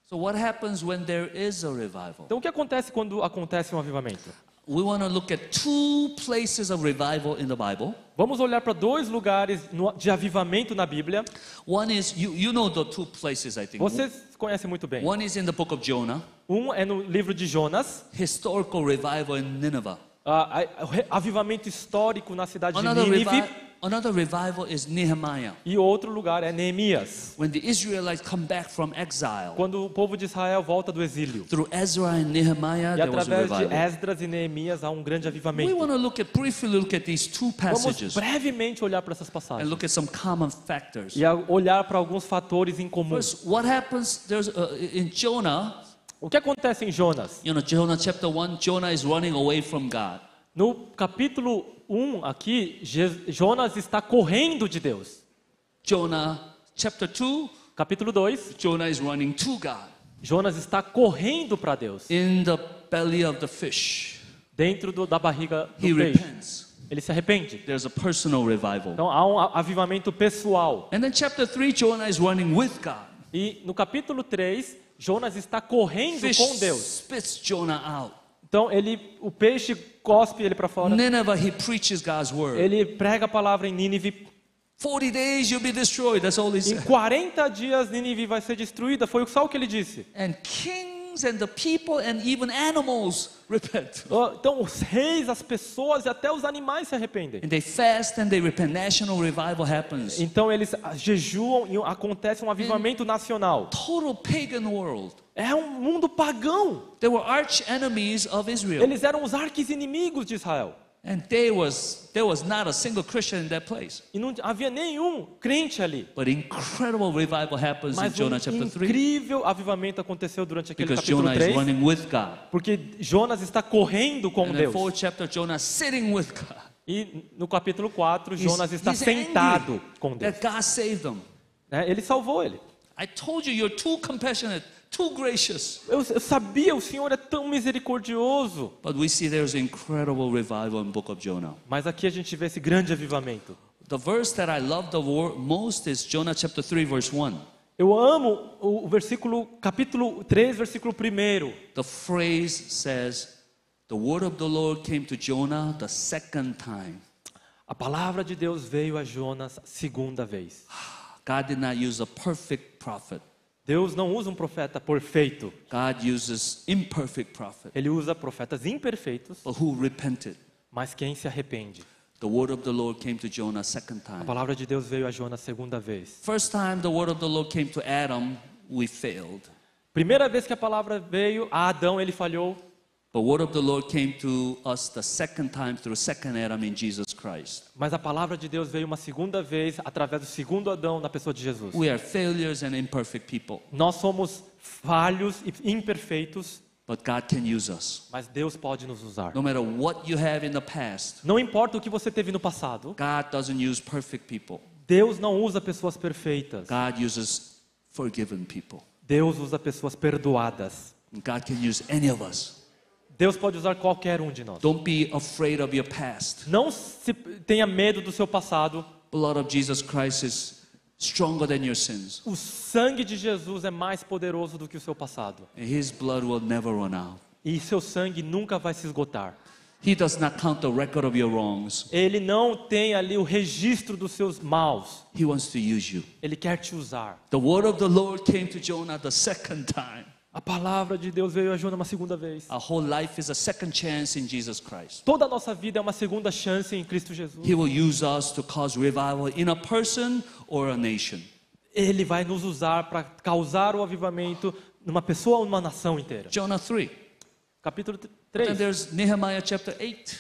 So what happens when there is a revival? Então o que acontece quando acontece um avivamento? We want to look at two places of revival in the Bible. Vamos olhar para dois lugares de avivamento na Bíblia. One is, you know the two places, I think. Vocês conhecem muito bem. One is in the book of Jonah, Um é no livro de Jonas, historical revival in Nineveh. avivamento histórico na cidade de Another, Nínive. another revival is Nehemiah. E outro lugar é Neemias, When the Israelites come back from exile, quando o povo de Israel volta do exílio. through Ezra and Nehemiah, E there was a através de revival. Esdras e Neemias há um grande We avivamento. want to briefly look at these two Vamos passages brevemente olhar para essas and passagens look at some common factors. e olhar para alguns fatores em comum. First, what happens in Jonah? O que acontece em Jonas? Jonah chapter 1, Jonah is running away from God. No capítulo 1 aqui, Jonas está correndo de Deus. Jonah chapter 2, Capítulo 2, Jonah is running to God Jonas está correndo para Deus, in the belly of the fish. dentro da barriga He do peixe. repents. Ele se arrepende. There's a personal revival. Então há um avivamento pessoal. And then chapter 3, Jonah is running with God. E no capítulo 3, Jonas está correndo Fish com Deus. spits Jonah out. Então o peixe cospe ele para fora. Nineveh, he preaches God's word. Ele prega a palavra em Nínive. 40 days you'll be destroyed. That's all he Em said. 40 dias Nínive vai ser destruída. Foi só o que ele disse. And kings and the people and even animals repent. Então os reis, as pessoas e até os animais se arrependem. And they fast and they repent. National revival happens. Então eles jejuam e acontece um avivamento nacional. Total pagan world. É um mundo pagão. They were arch enemies of Israel. Eles eram os arquis-inimigos de Israel. And there was not a single Christian in that place. E não havia nenhum crente ali. But incredible revival happens in Mas Jonah chapter 3. incrível avivamento aconteceu durante aquele Because capítulo Jonah is 3. running with God. Porque Jonas está correndo com And in Deus. 4th chapter, Jonah is sitting with God. E no capítulo 4, Jonas está He's sentado angry com Deus. that God saved them. Ele salvou ele. I told you, you're too compassionate, too gracious. Eu sabia, o Senhor é tão misericordioso. But we see there's incredible revival in the book of Jonah. Mas aqui a gente vê esse grande avivamento. The verse that I love the most is Jonah chapter 3 verse 1. Eu amo o versículo, capítulo 3, versículo 1. The phrase says, the word of the Lord came to Jonah the second time. A palavra de Deus veio a Jonas segunda vez. God did not use a perfect prophet. Deus não usa um profeta perfeito. God uses imperfect prophet, Ele usa profetas imperfeitos, but who repented. mas quem se arrepende. the word of the Lord came to Jonah second A time. palavra de Deus veio a Jonas segunda vez. First time the word of the Lord came to Adam, we failed. Primeira vez que a palavra veio a Adão, ele falhou. But word of the Lord came to us the second time through second Adam in Jesus Christ. Mas a palavra de Deus veio uma segunda vez através do segundo Adão na pessoa de Jesus. We are failures and imperfect people, Nós somos falhos e imperfeitos, but God can use us. mas Deus pode nos usar. No matter what you have in the past, Não importa o que você teve no passado, God doesn't use perfect people. Deus não usa pessoas perfeitas. God uses forgiven people. Deus usa pessoas perdoadas. And God can use any of us. Deus pode usar qualquer um de nós. Don't be afraid of your past. Não tenha medo do seu passado. The blood of Jesus Christ is stronger than your sins. O sangue de Jesus é mais poderoso do que o seu passado. And His blood will never run out. E seu sangue nunca vai se esgotar. He does not count the record of your wrongs. Ele não tem ali o registro dos seus maus. He wants to use you. Ele quer te usar. The word of the Lord came to Jonah the second time. A palavra de Deus veio a Jonas uma segunda vez. Our whole life is a second chance in Jesus Christ. Toda a nossa vida é uma segunda chance em Cristo Jesus. He will use us to cause revival in a person or a nation. Ele vai nos usar para causar o avivamento numa pessoa ou numa nação inteira. Jonah 3. Capítulo Then 3. there's Nehemiah chapter 8.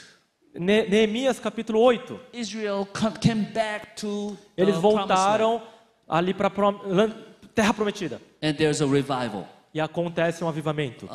Neemias capítulo 8. Israel came back to the Eles promised land. voltaram ali para a terra prometida. And there's a revival. E acontece um avivamento.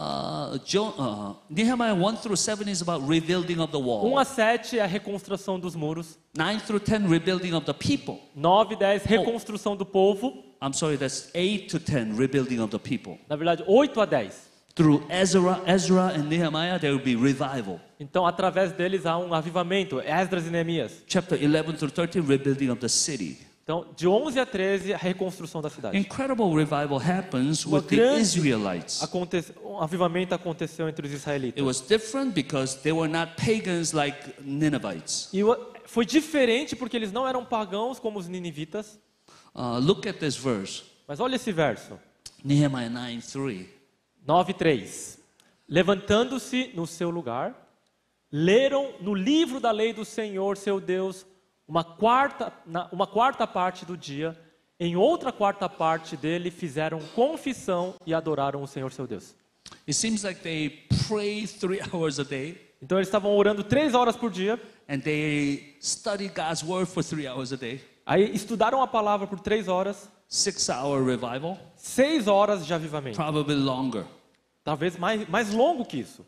Nehemiah 1 through 7 is about rebuilding of the 1 wall. a 7 é a reconstrução dos muros. 9 through 10, rebuilding of the people. 9 e 10, reconstrução do povo. I'm sorry, that's 8 to 10, rebuilding of the people. Na verdade, 8 a 10. Through Ezra and Nehemiah, there will be revival. Então, através deles há um avivamento. Esdras e Neemias. Chapter 11 through 13, rebuilding of the city. Então, de 11 a 13, a reconstrução da cidade. Incredible revival happens Uma with the grande Israelites. Um avivamento aconteceu entre os It israelitas. was different because they were not pagans like Ninevites. E foi diferente porque eles não eram pagãos como os ninivitas. Look at this verse, Mas olha esse verso. Nehemiah 9:3. 9:3. Levantando-se no seu lugar, leram no livro da lei do Senhor, seu Deus, uma quarta parte do dia. Em outra quarta parte dele fizeram confissão e adoraram o Senhor, seu Deus. It seems like they pray 3 hours a day Então eles estavam orando 3 horas por dia. and they study God's word for 3 hours a day. Aí estudaram a palavra por 3 horas. 6-hour revival, 6 horas de avivamento. probably longer. Talvez mais longo que isso.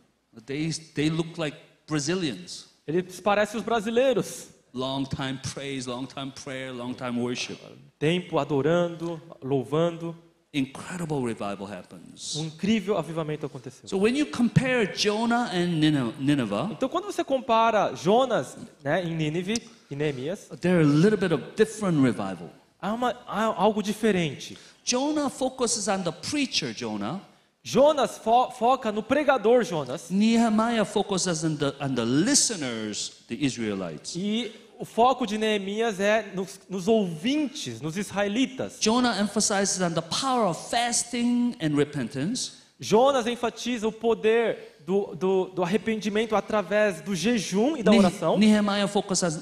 They look like Brazilians. Eles parecem os brasileiros. Long time praise, long time prayer, long time worship. Tempo adorando, louvando. Incredible revival happens. Um incrível avivamento aconteceu. So when you compare Jonah and Nineveh, Então, quando você compara Jonas, né, em Nínive e Neemias, there are a little bit of different revival. há algo diferente. Jonah focuses on the preacher Jonah. Jonas foca no pregador Jonas. Nehemiah focuses on the listeners, the Israelites. E o foco de Neemias é nos ouvintes, nos israelitas. Jonah emphasizes on the power of fasting and repentance. Jonas enfatiza o poder do arrependimento através do jejum e da oração. Nehemiah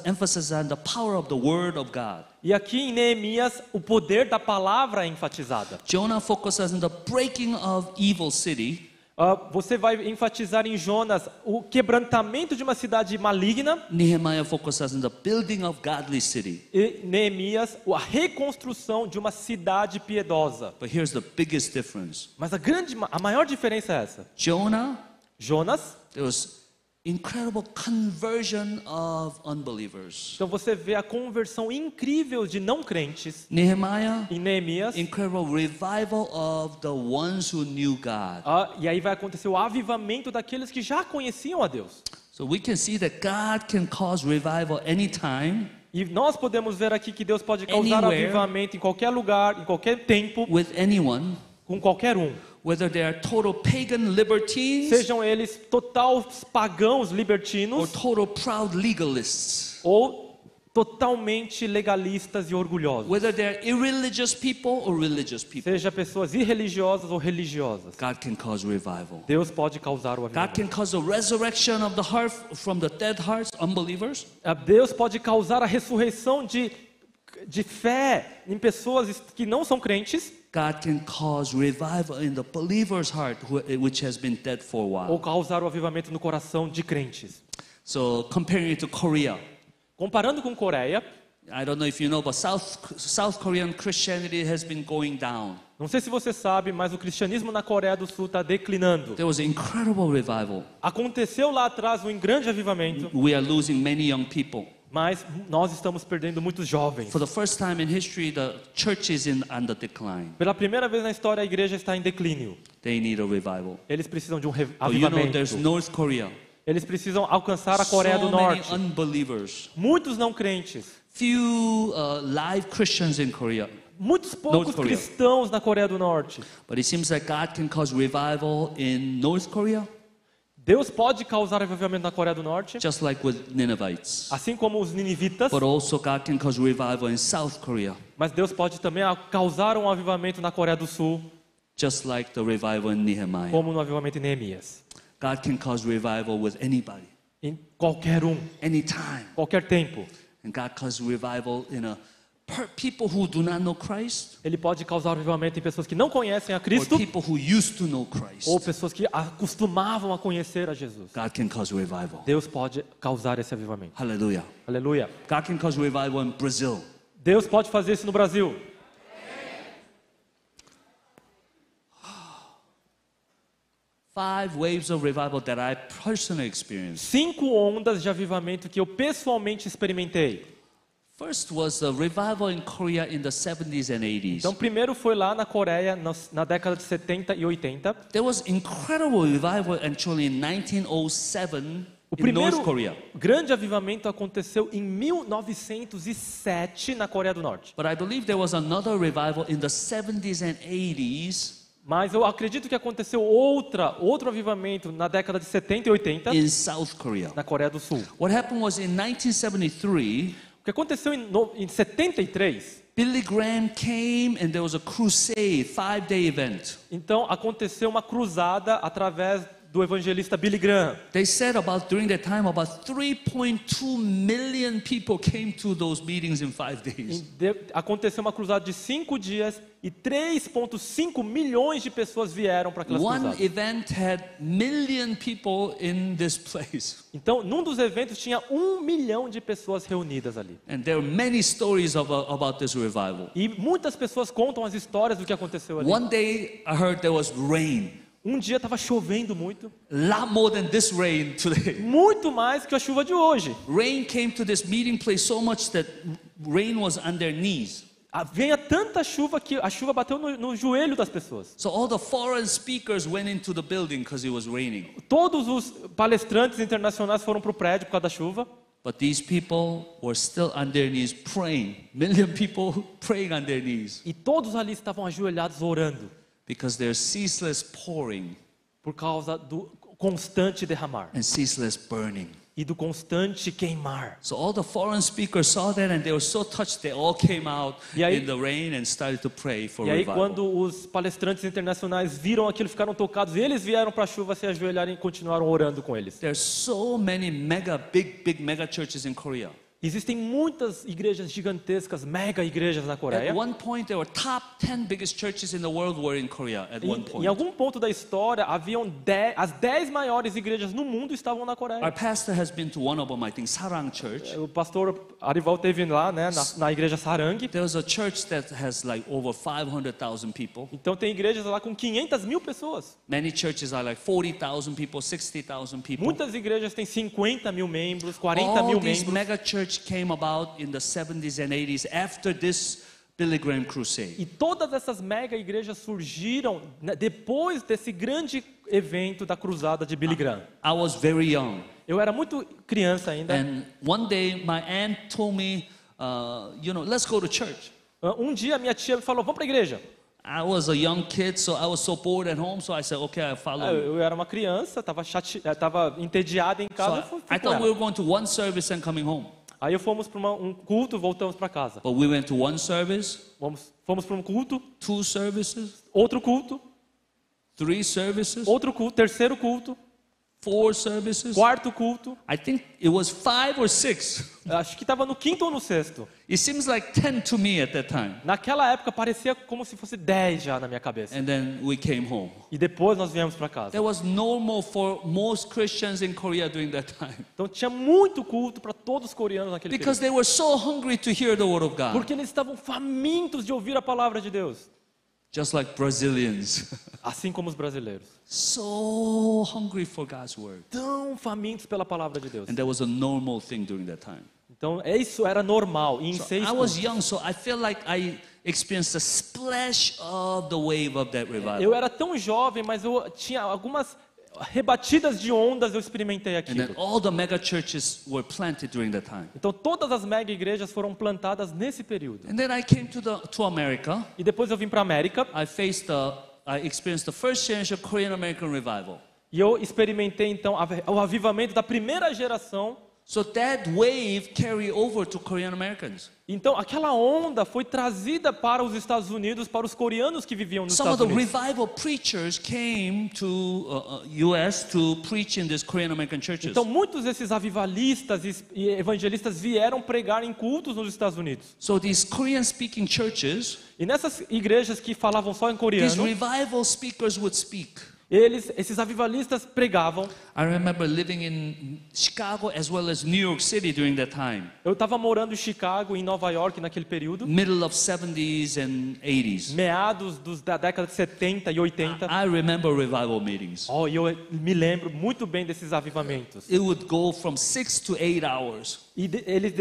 emphasizes on the power of the word of God. E aqui em Neemias, o poder da palavra é enfatizada. Jonah focuses on the breaking of evil city. Você vai enfatizar em Jonas o quebrantamento de uma cidade maligna. Nehemiah focuses on the building of godly city. E Neemias, a reconstrução de uma cidade piedosa. But here's the biggest difference. Mas a maior diferença é essa. Jonas, there was incredible conversion of unbelievers. então você vê a conversão incrível de não crentes. Nehemiah, Em Neemias, incredible revival of the ones who knew God. e aí vai acontecer o avivamento daqueles que já conheciam a Deus. So we can see that God can cause revival anytime, E nós podemos ver aqui que Deus pode causar Anywhere. avivamento em qualquer lugar, em qualquer tempo, with anyone, com qualquer um. whether they are total pagan libertines Sejam eles total pagãos or libertinos total proud legalists. ou totalmente legalistas e orgulhosos. Whether they're irreligious people or religious people, Seja pessoas irreligiosas ou religiosas. God can cause revival. Deus pode causar o God avivamento. can cause a resurrection of the heart from the dead hearts, unbelievers. Deus pode causar a ressurreição de fé em pessoas que não são crentes, God can cause revival in the believer's heart, which has been dead for a ou while. causar o avivamento no coração de crentes. So comparing it to Korea, Comparando com Coreia, I don't know if you know, but South Korean Christianity has been going down. não sei se você sabe, mas o cristianismo na Coreia do Sul está declinando. There was an incredible revival. Aconteceu lá atrás um grande avivamento, We are losing many young people. mas nós estamos perdendo muitos jovens. For the first time in history, the church is on the decline. Pela primeira vez na história, a igreja está em declínio. They need a revival. Eles precisam de um But you know, there's avivamento. North Korea. Eles precisam alcançar a Coreia do So many Norte. unbelievers. Muitos não crentes. Few live Christians in Korea. Muitos poucos North Korea. cristãos na Coreia do Norte. But it seems like God can cause revival in North Korea, Deus pode causar avivamento na Coreia do Norte, just like with Ninevites. assim como os ninivitas, But also God can cause revival in South Korea, mas Deus pode também causar um avivamento na Coreia do Sul, just like the revival in Nehemiah. como no avivamento em Neemias. God can cause revival with anybody, Em qualquer anytime. qualquer tempo. And God causes revival in people who do not know Christ, Ele pode causar avivamento em pessoas que não conhecem a or Cristo, people who used to know Christ. ou pessoas que acostumavam a conhecer a Jesus. God can cause revival. Deus pode causar esse avivamento. Hallelujah. Aleluia. God can cause revival in Brazil. Deus pode fazer isso no Brasil. 5 waves of revival that I personally experienced. 5 ondas de avivamento que eu pessoalmente experimentei. First was the revival in Korea in the 70s and 80s. Então, primeiro foi lá na Coreia, na década de 70 e 80. There was incredible revival actually in 1907 O in North primeiro Korea. grande avivamento aconteceu em 1907 na Coreia do Norte. But I believe there was another revival in the 70s and 80s Mas eu acredito que aconteceu outro avivamento na década de 70 e 80 in South Korea. na Coreia do Sul. What happened was in 1973, O que aconteceu em 73, Billy Graham came and there was a crusade, 5-day event. então aconteceu uma cruzada através do evangelista Billy Graham. They said during that time, about 3.2 million people came to those meetings in 5 days. Aconteceu uma cruzada de 5 dias e 3,5 milhões de pessoas vieram para aquelas One cruzadas. event had million people in this place. Então, num dos eventos tinha 1 milhão de pessoas reunidas ali. And there are many stories about this revival. E muitas pessoas contam as histórias do que aconteceu ali. One day I heard there was rain. Um dia estava chovendo muito, A lot more than this rain today. muito mais que a chuva de hoje. Rain came to this meeting place so much that rain was on their knees. Vinha tanta chuva que a chuva bateu no joelho das pessoas. So all the foreign speakers went into the building because it was raining. Todos os palestrantes internacionais foram para o prédio por causa da chuva. But these people were still on their knees praying. Million people praying on their knees. E todos ali estavam ajoelhados orando. Because there's ceaseless pouring Por causa do constante derramar and ceaseless burning. e do constante queimar. So all the foreign speakers saw that and they were so touched they all came out E aí- in the rain and started to pray for E aí revival. quando os palestrantes internacionais viram aquilo, ficaram tocados, e eles vieram para a chuva se ajoelharem e continuaram orando com eles. There's so many big mega churches in Korea. Existem muitas igrejas gigantescas, mega igrejas na Coreia. At one point, there were top 10 biggest churches in the world were in Korea at one Em point. algum ponto da história, haviam as 10 maiores igrejas no mundo estavam na Our Coreia. pastor has been to one of them, I think, Sarang Church. O pastor Arival teve lá, né, na igreja Sarang. There's a church that has like over 500,000 people. Então tem igrejas lá com 500 mil pessoas. Many churches are like 40,000 people, 60,000 people. Muitas igrejas têm 50 mil membros, 40 All mil these membros. mega church came about in the 70s and 80s after this Billy Graham crusade. E todas essas mega igrejas surgiram, né, depois desse grande evento da cruzada de Billy Graham. I was very young, Eu era muito criança ainda. and one day my aunt told me, let's go to church. Um dia minha tia me falou, vamos para a igreja. I was a young kid, so I was so bored at home, so I said, okay, I'll follow you. Eu era uma criança, estava entediado em casa. So Eu fui I com thought we ela. were going to one service and coming home. Aí fomos para um culto, voltamos para casa. But we went to one service, Fomos para um culto, 2 services, outro culto, 3 services, outro culto, terceiro culto, 4 services. quarto culto. I think it was 5 or 6. Acho que estava no quinto ou no sexto. It seems like 10 to me at that time. Naquela época parecia como se fosse 10 já na minha cabeça. And then we came home. E depois nós viemos para casa. That was normal for most Christians in Korea during that time. Então tinha muito culto para todos os coreanos naquele Because período. they were so hungry to hear the word of God. Porque eles estavam famintos de ouvir a palavra de Deus. Just like Brazilians. Assim como os brasileiros. So hungry for God's word. Tão famintos pela palavra de Deus. And that was a normal thing during that time. Então isso era normal. E em So 6 I was cultos. young, so I feel like I experienced the splash of the wave of that revival. Eu era tão jovem, mas eu tinha algumas rebatidas de ondas eu experimentei And then aquilo. all the mega churches were planted during that time. Então todas as mega igrejas foram plantadas nesse período. And then I came to America. E depois eu vim para a América I experienced the first generation Korean American revival. e eu experimentei então o avivamento da primeira geração. So that wave carried over to Korean Americans. Então aquela onda foi trazida para os Estados Unidos, para os coreanos que viviam nos Some of Estados the Unidos. revival preachers came to U.S. to preach in these Korean American churches. Então muitos desses avivalistas e evangelistas vieram pregar em cultos nos Estados Unidos. So these Korean-speaking churches, E nessas igrejas que falavam só em these coreano, revival speakers would speak. esses avivalistas pregavam. I remember living in Chicago as well as New York City during that time, Eu estava morando em Chicago, em Nova York naquele período, middle of 70s and 80s. meados da década de 70 e 80. I remember revival meetings. Oh, e eu me lembro muito bem desses avivamentos. It would go from 6 to 8 hours, E eles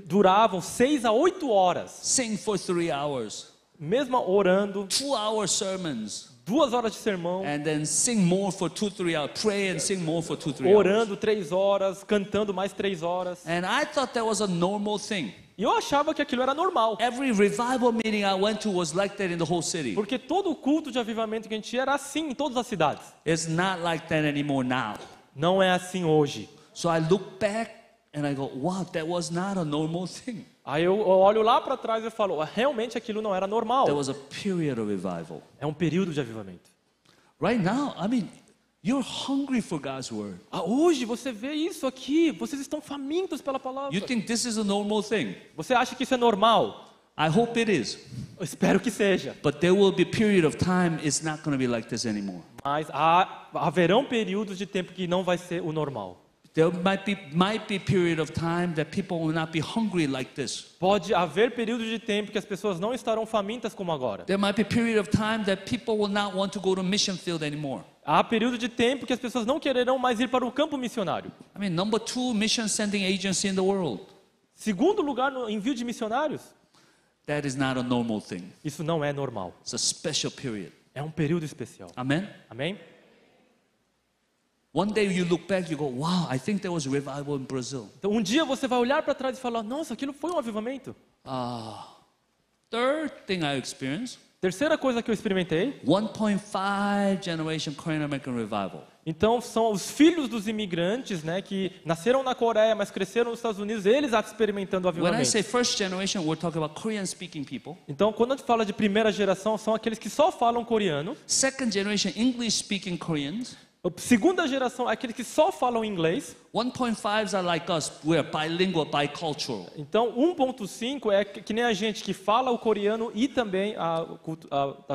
duravam 6 a 8 horas, sing for 3 hours, mesmo orando, 2-hour sermons, 2 horas de sermão, and then sing more for 2-3 hours, pray and sing more for 2-3 hours. orando 3 horas, cantando mais 3 horas. And I thought that was a normal thing. E eu achava que aquilo era normal, Every revival meeting I went to was like that in the whole city. porque todo o culto de avivamento que a gente ia era assim em todas as cidades. It's not like that anymore now. Não é assim hoje. So I look back and I go, wow, that was not a normal thing. Aí eu olho lá para trás e falo, realmente aquilo não era normal. There was a period of revival. É um período de avivamento. Right now, I mean, you're hungry for God's word. Hoje você vê isso aqui, vocês estão famintos pela palavra. You think this is a normal thing? Você acha que isso é normal? I hope it is. Eu espero que seja. But there will be a period of time it's not going to be like this anymore. Mas haverão períodos de tempo que não vai ser o normal. There might be a period of time that people will not be hungry like this. Pode haver períodos de tempo que as pessoas não estarão famintas como agora. There might be a period of time that people will not want to go to mission field anymore. Há período de tempo que as pessoas não quererão mais ir para o campo missionário. I mean, number 2 mission sending agency in the world. Segundo lugar no envio de missionários. That is not a normal thing. Isso não é normal. It's a special period. É um período especial. Amen? Amém? One day you look back, you go, wow, I think there was revival in Brazil. Então um dia você vai olhar para trás e falar, nossa, aquilo foi um avivamento. Third thing I experienced, Terceira coisa que eu experimentei, 1.5 generation Korean American revival. então são os filhos dos imigrantes, né, que nasceram na Coreia, mas cresceram nos Estados Unidos, eles experimentando o When I avivamento. say first generation, we're talking about Korean speaking people. Então, quando a gente fala de primeira geração, são aqueles que só falam coreano. Second generation English speaking Koreans. A segunda geração é aqueles que só falam inglês. 1.5s are like us, we're bilingual, bicultural. Então, 1.5 é que nem a gente que fala o coreano e também a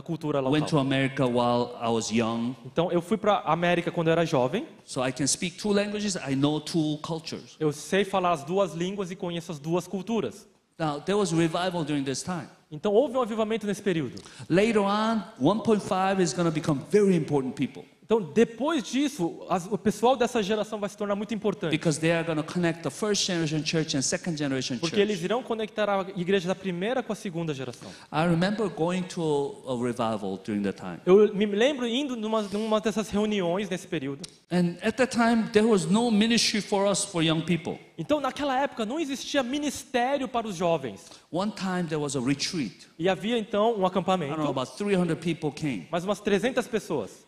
cultura Went to local. America while I was young, Então, eu fui para a América quando eu era jovem. so I can speak 2 languages, I know 2 cultures. Eu sei falar as 2 línguas e conheço as 2 culturas. Now, there was revival during this time. Então, houve um avivamento nesse período. Later on, 1.5 is going to become very important people Então, depois disso, o pessoal dessa geração vai se tornar muito importante. because they are going to connect the first generation church and second generation Porque eles church. irão conectar a igreja da primeira com a segunda geração. I remember going to a revival during that time. Eu me lembro indo numa dessas reuniões nesse período. And at that time, there was no ministry for us, for young people. Então, naquela época, não existia ministério para os jovens. One time, there was a retreat. E havia, então, um I don't know, acampamento, about 300 people came. mais umas 300 pessoas.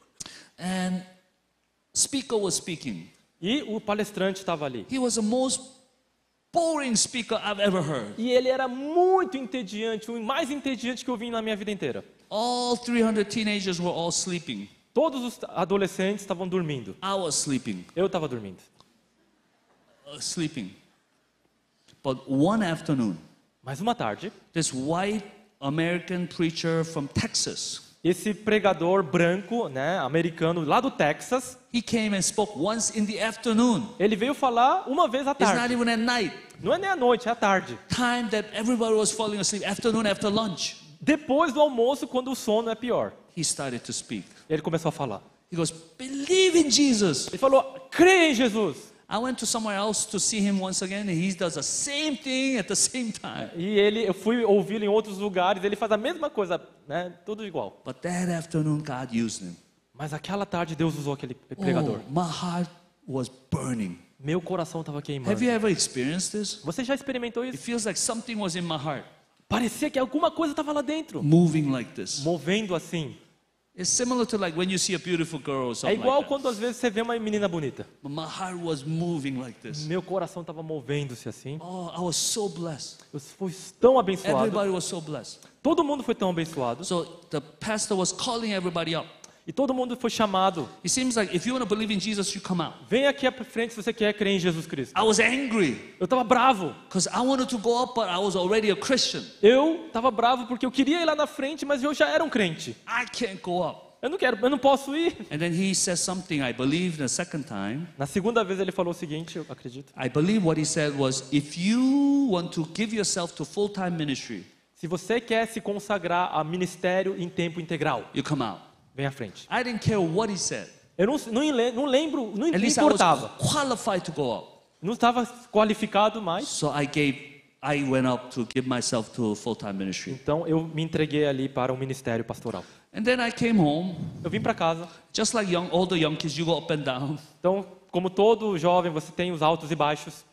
And speaker was speaking. E o palestrante estava ali. He was the most boring speaker I've ever heard. E ele era muito entediante, o mais entediante que eu vi na minha vida inteira. All 300 teenagers were all sleeping. Todos os adolescentes estavam dormindo. I was sleeping. Eu estava dormindo. Sleeping. But one afternoon, Mas uma tarde, this white American preacher from Texas, esse pregador branco, né, americano, lá do Texas, he came and spoke once in the afternoon. ele veio falar uma vez à It's not tarde. even at night. Não é nem à noite, é à tarde. Time that everybody was falling asleep, afternoon after lunch. Depois do almoço, quando o sono é pior. He started to speak. Ele começou a falar. He goes, believe in Jesus. Ele falou, crê em Jesus. I went to somewhere else to see him once again, and he does the same thing at the same time. E eu fui ouvi-lo em outros lugares, ele faz a mesma coisa, né, tudo igual. But that afternoon, God used him. Mas aquela tarde Deus usou aquele pregador. Oh, my heart was burning. Meu coração estava queimando. Have you ever experienced this? Você já experimentou It isso? feels like something was in my heart, Parecia que alguma coisa estava lá dentro, moving like this. movendo assim. It's similar to like when you see a beautiful girl or É something igual like that. quando às vezes você vê uma menina bonita. But my heart was moving like this. Meu coração estava movendo-se assim. Oh, I was so blessed. Eu fui tão abençoado. Everybody was so blessed. Todo mundo foi tão abençoado. So the pastor was calling everybody up. E todo mundo foi chamado. It seems like if you want to believe in Jesus, you come out. Vem aqui à frente se você quer crer em Jesus Cristo. I was angry Eu estava bravo. because I wanted to go up, but I was already a Christian. Eu estava bravo porque eu queria ir lá na frente, mas eu já era um crente. I can't go up. Eu não posso ir. And then he says something, I believe, the second time. Na segunda vez ele falou o seguinte, eu acredito. I believe what he said was, if you want to give yourself to full-time ministry, Se você quer se consagrar a ministério em tempo integral, you come out. vem à frente. I didn't care what he said. Eu não lembro, não At least I was importava. qualified to go up. Não estava qualificado mais. So I went up to give myself to full-time ministry. Então eu me entreguei ali para o ministério pastoral. And then I came home, Eu vim para casa. just like all the young kids, you go up and down. Então, como todo jovem, você tem os altos e baixos.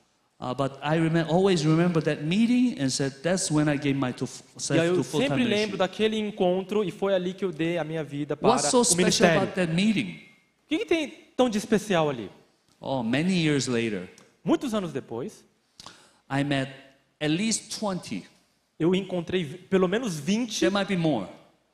But I always remember that meeting and said, that's when I gave myself E aí to eu full-time sempre lembro ministry. daquele encontro e foi ali que eu dei a minha vida para What's so o special ministério. about that meeting? O que tem tão de especial ali? Oh, many years later, Muitos anos depois, I met at least 20. eu encontrei pelo menos 20, There might be more.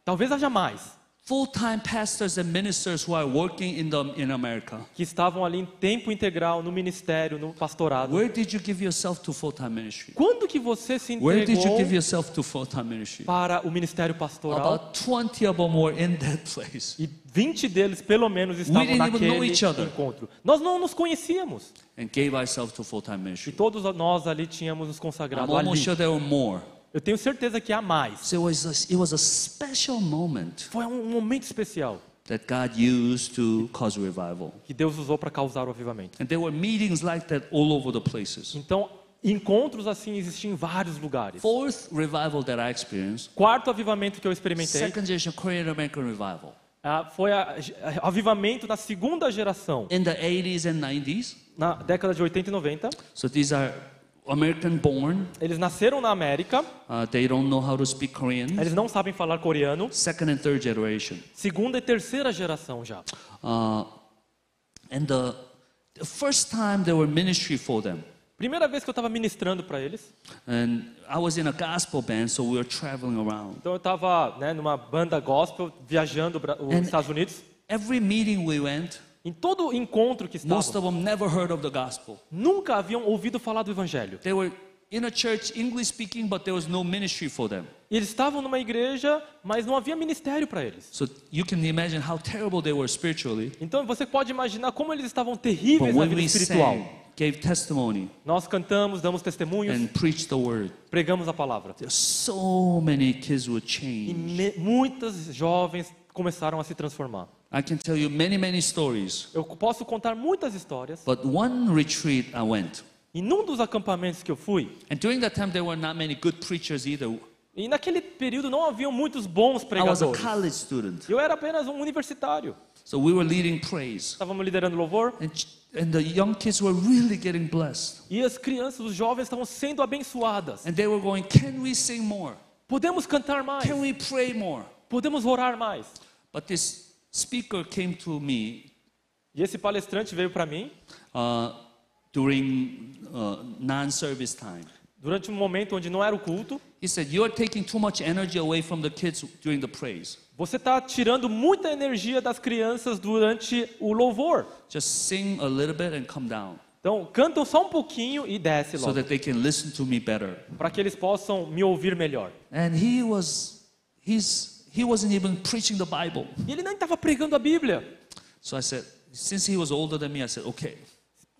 talvez haja mais, Full-time pastors and ministers who are working in America. que estavam ali em tempo integral no ministério, no pastorado. Where did you give yourself to full-time ministry? Quando que você se Where did you entregou give yourself to full-time ministry? para o ministério pastoral? About 20 of them were in that place. E 20 deles, pelo menos, estavam didn't even know each naquele other. encontro. Nós não nos conhecíamos. And gave ourselves to full-time E ministry. todos nós ali tínhamos nos I'm consagrado ali. almost sure there were more. Eu tenho certeza que há mais. So it was a special moment Foi um momento especial that God used to cause revival. que Deus usou para causar o avivamento. And there were meetings like that all over the places. Então, encontros assim existiam em vários lugares. Fourth revival that I experienced, Quarto avivamento que eu experimentei second generation Korean American revival. foi avivamento na segunda geração, In the 80s and 90s, na década de 80 e 90. so these are American born, Eles nasceram na América, they don't know how to speak Korean. eles não sabem falar coreano. Second and third generation. Segunda e terceira geração já. And the first time there were ministry for them. Primeira vez que eu estava ministrando para eles. And I was in a gospel band, so we were traveling around. Então eu estava, né, numa banda gospel viajando os Estados Unidos. Every meeting we went, Em todo encontro que most estavam, of them never heard of the gospel. nunca haviam ouvido falar do evangelho. They were in a church, English speaking, but there was no ministry for them. E eles estavam numa igreja, mas não havia ministério para eles. So you can imagine how terrible they were spiritually. Então você pode imaginar como eles estavam But terríveis na when vida we espiritual. sang, gave testimony, Nós cantamos, damos testemunhos, and preached the word, pregamos a palavra. there's so many kids would E change. muitas jovens começaram a se transformar. I can tell you many stories. Eu posso contar muitas histórias. But one retreat I went, E num dos acampamentos que eu fui, and during that time there were not many good preachers either. e naquele período não haviam muitos bons I was a pregadores. college student, Eu era apenas um universitário. so we were leading praise, Estávamos liderando louvor. and the young kids were really getting blessed, E as crianças, os jovens estavam sendo abençoadas. and they were going, "Can we sing more? Podemos cantar mais. Can we pray more?" Podemos orar mais. But this speaker came to me E esse palestrante veio para mim. during non-service time. Durante um momento onde não era o culto, He said, "You are taking too much energy away from the kids during the praise. você está tirando muita energia das crianças durante o louvor. Just sing a little bit and come down, Então, cantam só um pouquinho e desce so logo, that they can listen to me better." para que eles possam me ouvir melhor. And he wasn't even preaching the Bible. E ele nem estava pregando a Bíblia, So I said, since he was older than me, I said, okay.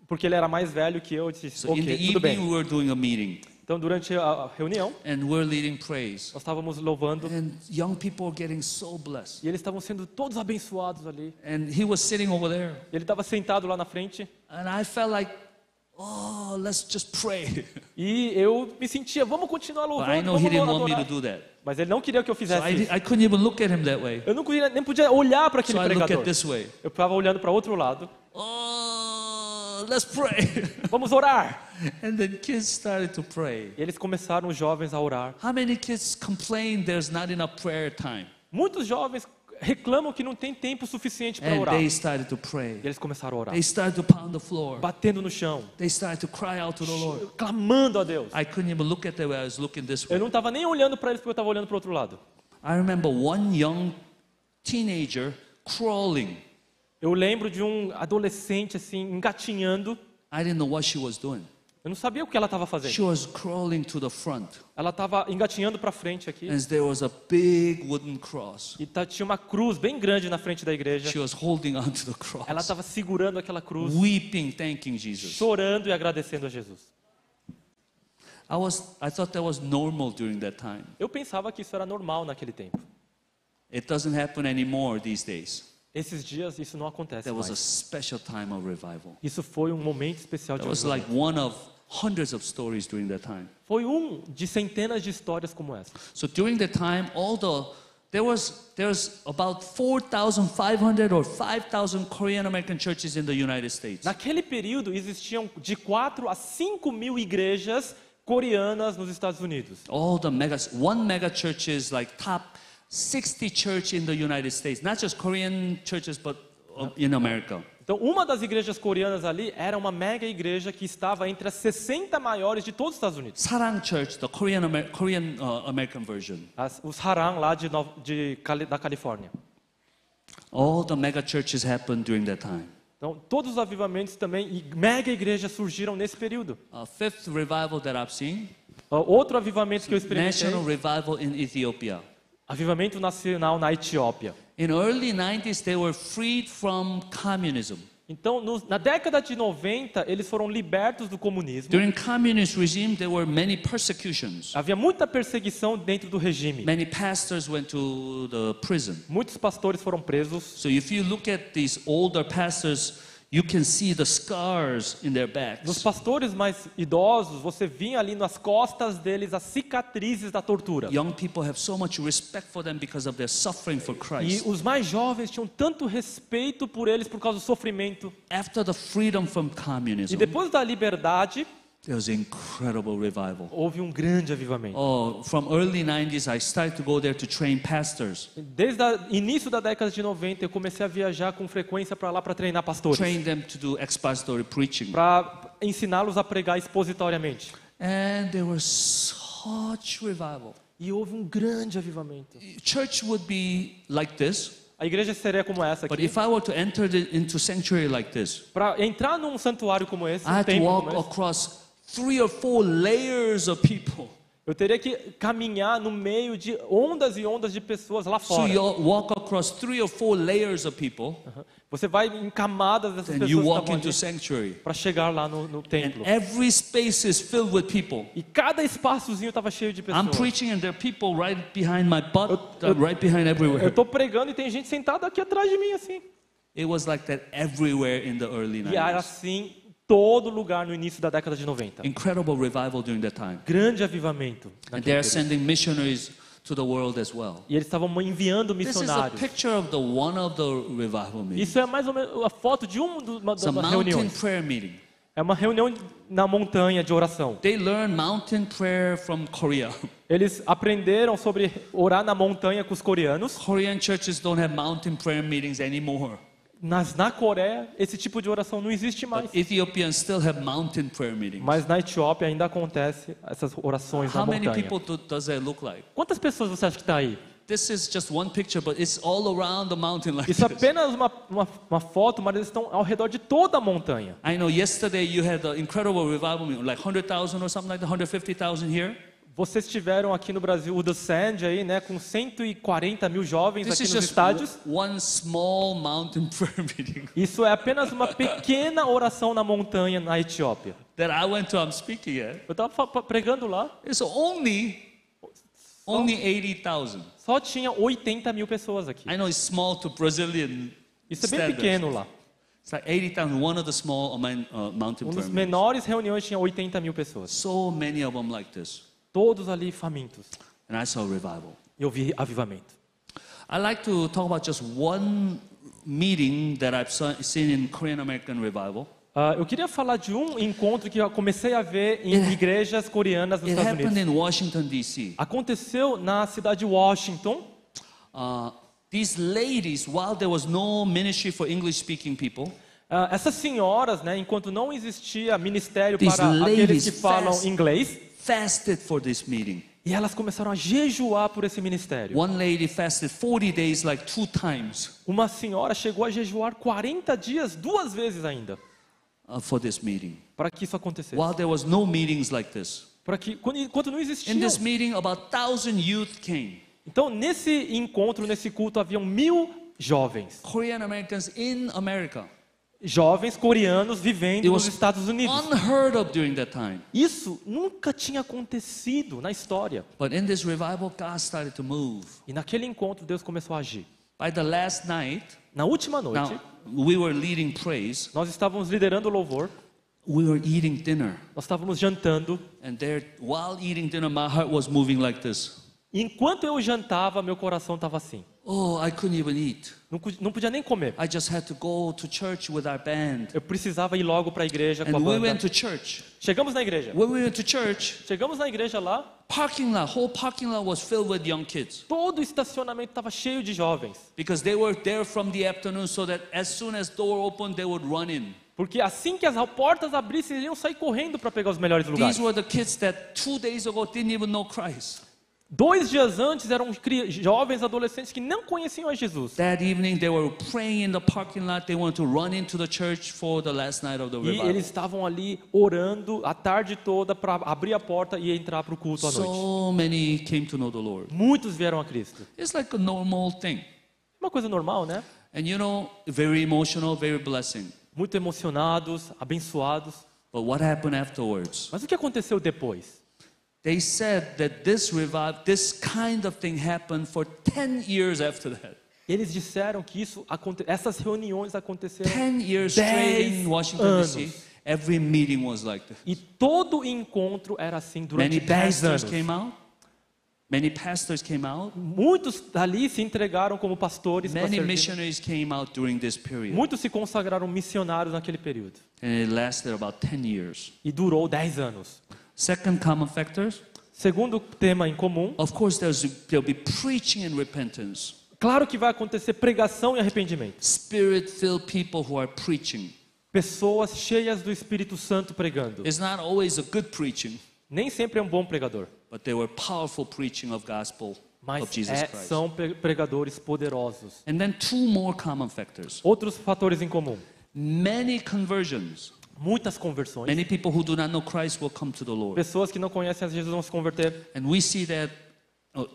porque ele era mais velho que eu. Disse, So in the ok, tudo evening bem. we were doing a meeting Então, durante a reunião, and we're leading praise. nós estávamos louvando And young people were getting so blessed. e eles estavam sendo todos abençoados ali. And he was sitting over there. Ele estava sentado lá na frente And I felt like, oh, let's just pray. e eu me sentia, vamos continuar But I louvando, know he vamos didn't want me adorar. to do that. Mas ele não queria que eu So fizesse isso. I couldn't even look at him that way. Eu não podia, nem podia olhar para aquele So I look pregador. at this way. Eu estava olhando para outro lado. Oh, let's pray. Vamos orar. And then kids started to pray. E eles começaram, os jovens, a orar. How many kids complain there's not enough prayer time? Muitos jovens reclamam que não tem tempo suficiente para And orar. they E started to pray. eles começaram a orar, They started to pound the floor. batendo no chão, They started to cry out to the Lord. clamando a Deus. I couldn't even look at them. I was looking this Eu way. não estava nem olhando para eles porque eu estava olhando para o outro lado. I remember one young teenager crawling. Eu lembro de um adolescente assim, engatinhando. I didn't know what she was doing. Eu não sabia o que ela estava She fazendo. was crawling to the front. Ela estava engatinhando para frente aqui. And there was a big wooden cross. E tinha uma cruz bem grande na frente da igreja. She was holding on to the Ela cross, estava segurando aquela cruz, weeping, thanking Jesus. chorando e agradecendo a Jesus. I thought that was normal during that time. Eu pensava que isso era normal naquele tempo. It doesn't happen anymore these days. Esses dias isso não acontece That was a mais. special time of revival. Isso foi um momento especial de That was avivamento. like one of hundreds of stories during that time. Foi um de centenas de histórias como essa. So during that time, there's about 4,500 or 5,000 Korean American churches in the United States. Naquele período existiam de 4 a 5 mil igrejas coreanas nos Estados Unidos. All the one mega church is like top 60 church in the United States, not just Korean churches, but in America. Então, uma das igrejas coreanas ali era uma mega igreja que estava entre as 60 maiores de todos os Estados Unidos. Sarang Church, the Korean American version. Os Harang lá da Califórnia. All the mega churches happened during that time. Então, todos os avivamentos também e mega igrejas surgiram nesse período. Fifth revival that I've seen, Outro avivamento que eu experimentei, national revival in Ethiopia. avivamento nacional na Etiópia. In early 90s, they were freed from communism. Então, na década de 90, eles foram libertos do comunismo. During communist regime, there were many persecutions. Havia muita perseguição dentro do regime. Many pastors went to the prison. Muitos pastores foram presos. So if you look at these older pastors, you can see the scars in their Nos backs. pastores mais idosos, você vinha ali nas costas deles as cicatrizes da tortura. Young people have so much respect for them because of their suffering for E Christ. os mais jovens tinham tanto respeito por eles por causa do sofrimento. After the freedom from E communism, depois da liberdade, there was incredible revival. houve um grande avivamento. Oh, from early 90s, I started to go there to train pastors, Desde o início da década de 90, eu comecei a viajar com frequência para lá para treinar pastores. train them to do expository preaching. Para ensiná-los a pregar expositoriamente. And there was such revival. E houve um grande avivamento. Church would be like this, A igreja seria como essa but aqui. if I were to enter into sanctuary like this, Para entrar num santuário como esse, I um had to templo walk como esse, across 3 or 4 layers of people. eu teria que caminhar no meio de ondas e ondas de pessoas lá So fora. you walk across 3 or 4 layers of people, Você vai em camadas dessas and pessoas you que walk estavam into ali sanctuary. para chegar lá no templo. And every space is filled with people. E cada espaçozinho estava cheio de I'm pessoas. preaching and there are people right behind my butt, Eu- right behind Eu everywhere. estou pregando e tem gente sentada aqui atrás de mim assim. It was like that everywhere in the early E era 90s. assim em todo lugar no início da década de 90. Incredible revival during that time. Grande avivamento. And naquele they are período. sending missionaries to the world as well. E eles estavam enviando This is a missionários. picture of the one of the revival meetings. Isso é mais ou menos a foto de It's a das mountain reuniões. prayer meeting. É uma reunião na montanha de oração. They learn mountain prayer from Korea. Eles aprenderam sobre orar na montanha com os coreanos. Korean churches don't have mountain prayer meetings anymore. Na Coreia, esse tipo de oração não existe mais. But Ethiopians still have mountain prayer meetings. Mas na Etiópia ainda acontece essas orações na How many montanha. people does that look like? Quantas pessoas você acha que está aí? This is just one picture, but it's all around the mountain like Isso é this. apenas uma foto, mas eles estão ao redor de toda a montanha. I know yesterday you had an incredible revival meeting, like 100,000 or something like that, 150,000 here. Vocês tiveram aqui no Brasil o The Sand aí, né, com 140 mil jovens This aqui is nos just estádios. one small mountain prayer meeting Isso é apenas uma pequena oração na montanha na Etiópia. that I went to. I'm speaking at. Eu estava pregando lá, It's only 80,000. só tinha 80 mil pessoas aqui. I know it's small to Brazilian Isso é bem standards. pequeno lá. It's like 80,000. One of the small mountain Um prayer dos meetings. menores reuniões tinha 80 mil pessoas. So many of them like this, Todos ali famintos. and I saw revival. Eu vi avivamento. I like to talk about just one meeting that I've seen in Korean American revival. Eu queria falar de um encontro que eu comecei a ver em igrejas coreanas nos It Estados happened Unidos. in Washington D.C. Aconteceu na cidade de Washington. These ladies, while there was no ministry for English-speaking people, Essas senhoras, né, enquanto não existia ministério These para aqueles ladies que falam fast. inglês, fasted for this meeting. e elas começaram a jejuar por esse ministério. One lady fasted 40 days, like 2 times, Uma senhora chegou a jejuar 40 dias, 2 vezes ainda, for this meeting. para que isso acontecesse. While there was no meetings like this. Para que, enquanto não existia. In this meeting, about 1,000 youth came. Então, nesse encontro, nesse culto, haviam 1000 jovens. Korean Americans in America. Jovens coreanos vivendo It nos was Estados Unidos. unheard of during that time. Isso nunca tinha acontecido na história. But in this revival, God started to move. E naquele encontro, Deus começou a agir. By the last night, Na última noite, now we were leading praise. nós estávamos liderando o louvor, We were eating dinner. nós estávamos jantando. And there, while eating dinner, my heart was moving like this. E enquanto eu jantava, meu coração estava assim. Oh, I couldn't even eat. Não podia nem comer. I just had to go to church with our band. Eu precisava ir logo para a igreja com a And we went banda. to church. Chegamos na igreja. When we went to church, Chegamos na igreja lá, whole parking lot was filled with young kids. todo o estacionamento estava cheio de jovens. Because they were there from the afternoon so that as soon as door opened, they would run in. Porque assim que as portas abrissem, eles iam sair correndo para pegar os melhores lugares. These were the kids that 2 days ago didn't even know Christ. 2 dias antes eram jovens adolescentes que não conheciam a Jesus. That evening, they were praying in the parking lot. They wanted to run into the church for the last night of the E revival. eles estavam ali orando a tarde toda para abrir a porta e entrar para o culto à noite. So many came to know the Lord. Muitos vieram a Cristo. It's like a normal thing. Uma coisa normal, né? And you know, very emotional, very blessing. Muito emocionados, abençoados. But what happened afterwards? Mas o que aconteceu depois? They said that this kind of thing happened for 10 years after that. Eles disseram que essas reuniões aconteceram 10 years straight in 10 Washington, D.C. anos. Every meeting was like that. E todo encontro era assim durante Many 10 pastors anos. came out. Many pastors came out. Muitos dali se entregaram como pastores para Many servir. missionaries came out during this period. Muitos se consagraram missionários naquele período. And it lasted about 10 years. E durou 10 anos. Second common factor, Segundo tema em comum, of course, there'll be preaching and repentance. claro que vai acontecer pregação e arrependimento. Spirit-filled people who are preaching. Pessoas cheias do Espírito Santo pregando. It's not always a good preaching, Nem sempre é um bom pregador, but they were powerful preaching of gospel mas of Jesus Christ. são pregadores poderosos. And then 2 more common factors. Outros fatores em comum. Many conversions. Muitas conversões. Many people who do not know Christ will come to the Lord. Pessoas que não conhecem a Jesus vão se converter. And we see that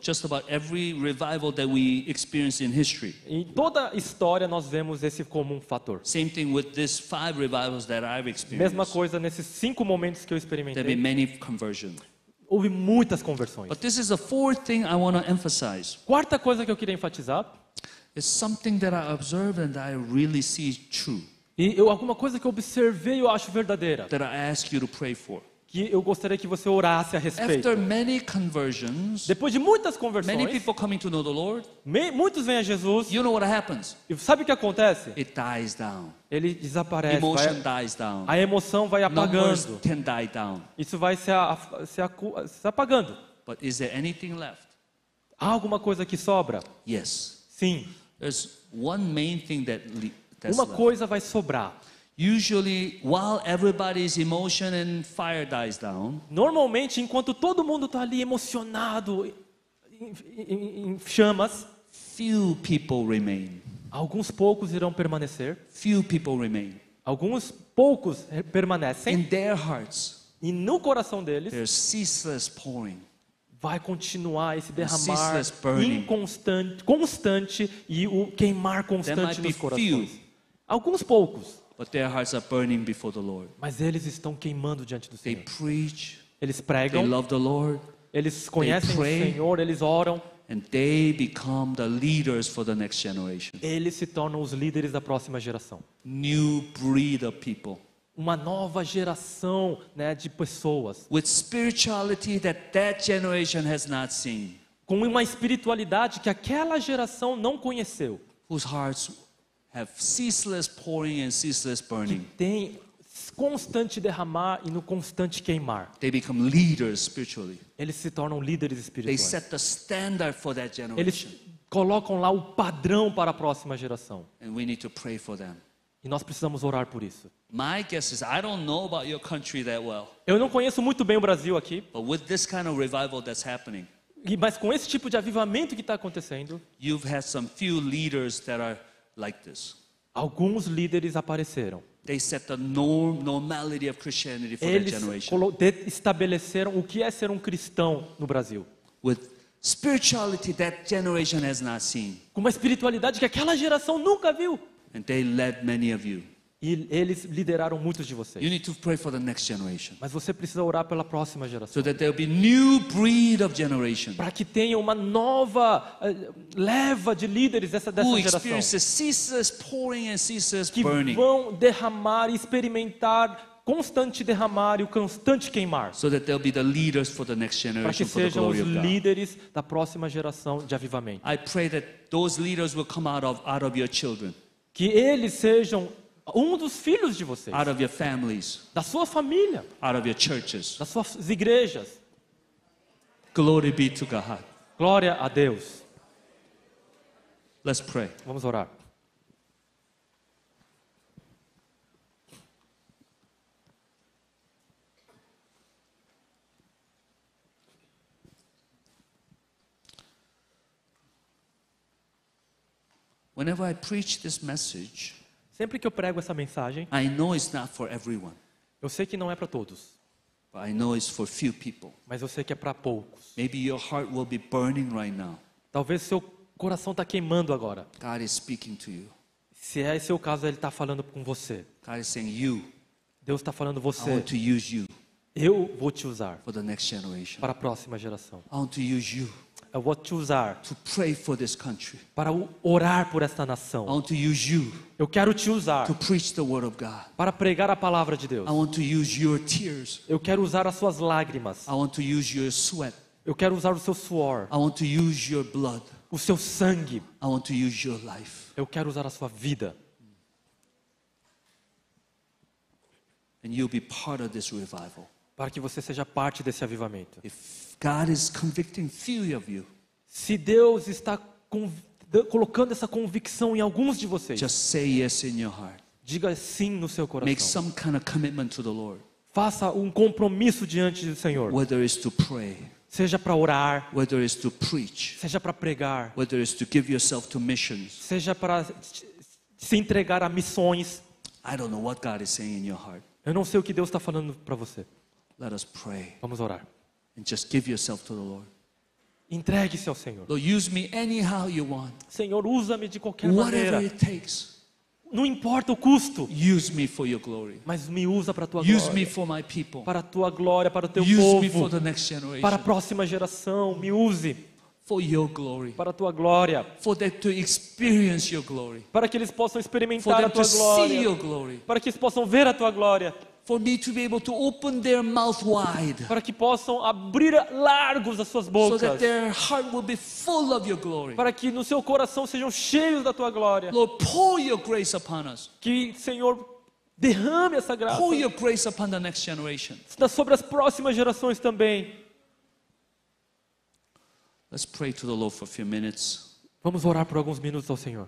just about every revival that we experience in history. Em toda a história nós vemos esse comum fator. Same thing with these 5 revivals that I've Mesma experienced. coisa nesses 5 momentos que eu There have been experimentei. many conversions. Houve muitas conversões. But this is the 4th thing I want to emphasize. Quarta coisa que eu queria enfatizar, It's something that I observe and I really see true. alguma coisa que eu observei e eu acho verdadeira, That I ask you to pray for. que eu gostaria que você orasse a respeito. After many conversions, Depois de muitas many conversões, people coming to know the Lord, muitos vêm a Jesus, you know what happens? e sabe o que acontece? It dies down. Ele desaparece, Emotion dies down. a emoção vai Numbers apagando. can die down. Isso vai se apagando. But is there anything left? Há alguma coisa que sobra? Yes. Sim. There's one main thing that's uma left. coisa vai sobrar. Usually, while everybody's emotion and fire dies down, Normalmente, enquanto todo mundo está ali emocionado, em chamas, few people remain. alguns poucos irão permanecer, Few people remain. alguns poucos permanecem, In their hearts, e no coração deles there's ceaseless pouring. vai continuar esse derramar ceaseless burning. constante e o queimar There constante might be nos corações. few. Alguns poucos, But their hearts are burning before the Lord. mas eles estão queimando diante do They Senhor. preach, Eles they pregam, love the Lord, eles conhecem o pray. Senhor, eles oram, and they become the leaders for the next generation. eles se tornam os líderes da próxima geração. New breed of people Uma nova geração, né, de pessoas with spirituality that generation has not seen, com uma espiritualidade que aquela geração não conheceu, whose hearts have ceaseless pouring and ceaseless que burning. tem constante derramar e no constante queimar. They become leaders spiritually. Eles se tornam líderes They espirituais. set the standard for that Eles generation. colocam lá o padrão para a próxima geração. And we need to pray for them. E nós precisamos orar por isso. My guess is I don't know about your country that well, Eu não conheço muito bem o Brasil aqui, but with this kind of revival that's happening, mas com esse tipo de avivamento que está acontecendo, you've had some few leaders that are like this. alguns líderes apareceram. They set the normality of Christianity for that Eles generation. estabeleceram o que é ser um cristão no Brasil. With spirituality that generation has not seen. Com uma espiritualidade que aquela geração nunca viu. And they led many of you. E eles lideraram muitos de You vocês. need to pray for the next generation, Mas você precisa orar pela próxima so geração. that there will be new breed of generation Para que tenha uma nova leva de líderes dessa who geração. experiences ceaseless pouring and ceaseless Que burning, vão derramar e experimentar constante derramar e o constante queimar. so that they'll be the leaders for the next Para que generation for the sejam os glory of God. líderes da próxima geração de avivamento. I pray that those leaders will come out of your children, Que eles sejam um dos filhos de vocês, out of your families, da sua família, out of your churches. das suas igrejas. Glory be to God. Glória a Deus. Let's pray. Vamos orar. Whenever I preach this message, Sempre que eu prego essa mensagem, I know it's not for everyone, eu sei que não é para todos, but I know it's for few people. mas eu sei que é para poucos. Maybe your heart will be burning right now. Talvez seu coração está queimando agora. God is speaking to you. Se é esse o caso, Ele está falando com você. God is saying, you, Deus está falando I você. want to use you Eu vou te usar for the next generation. para a próxima geração. I want to use you Eu vou te usar to pray for this country. para orar por esta I nação. want to use you Eu quero te usar to preach the word of God. para pregar a palavra de Deus. I want to use your tears. Eu quero usar as suas lágrimas. I want to use your sweat. Eu quero usar o seu suor, I want to use your blood. o seu sangue. I want to use your life. Eu quero usar a sua vida. And you'll be part of this revival. Para que você seja parte desse avivamento. If God is convicting few of you, Se Deus está colocando essa convicção em alguns de vocês, just say yes in your heart. diga sim no seu Make coração. some kind of commitment to the Lord. Faça um compromisso diante do Senhor. Whether it's to pray, Seja para orar, whether it's to preach, seja para pregar, whether it's to give yourself to missions. seja para se entregar a missões. I don't know what God is saying in your heart. Eu não sei o que Deus está falando para você. Let us pray Vamos orar. and just give yourself to the Lord. Entregue-se ao Senhor. Lord, use me anyhow you want. Senhor, usa-me de qualquer Whatever maneira. it takes. Não importa o custo, Use me for your glory. mas me usa para a tua Use me glória. for my people. Para a tua glória, para o teu Use me for povo, the next para a generation. próxima geração. Me use For your glory. para a tua glória. For them to experience your glory. Para que eles possam For experimentar them a tua to see glória. your glory. Para que eles possam ver a tua glória. For me to be able to open their mouth wide. Para que possam abrir largos as suas So bocas. that their heart will be full of your glory. Para que no seu coração sejam cheios da tua glória. Lord, pour your grace upon us. Que, Senhor, derrame essa graça Pour your grace upon the next generation. sobre as próximas gerações também. Let's pray to the Lord for a few minutes. Vamos orar por alguns minutos ao Senhor.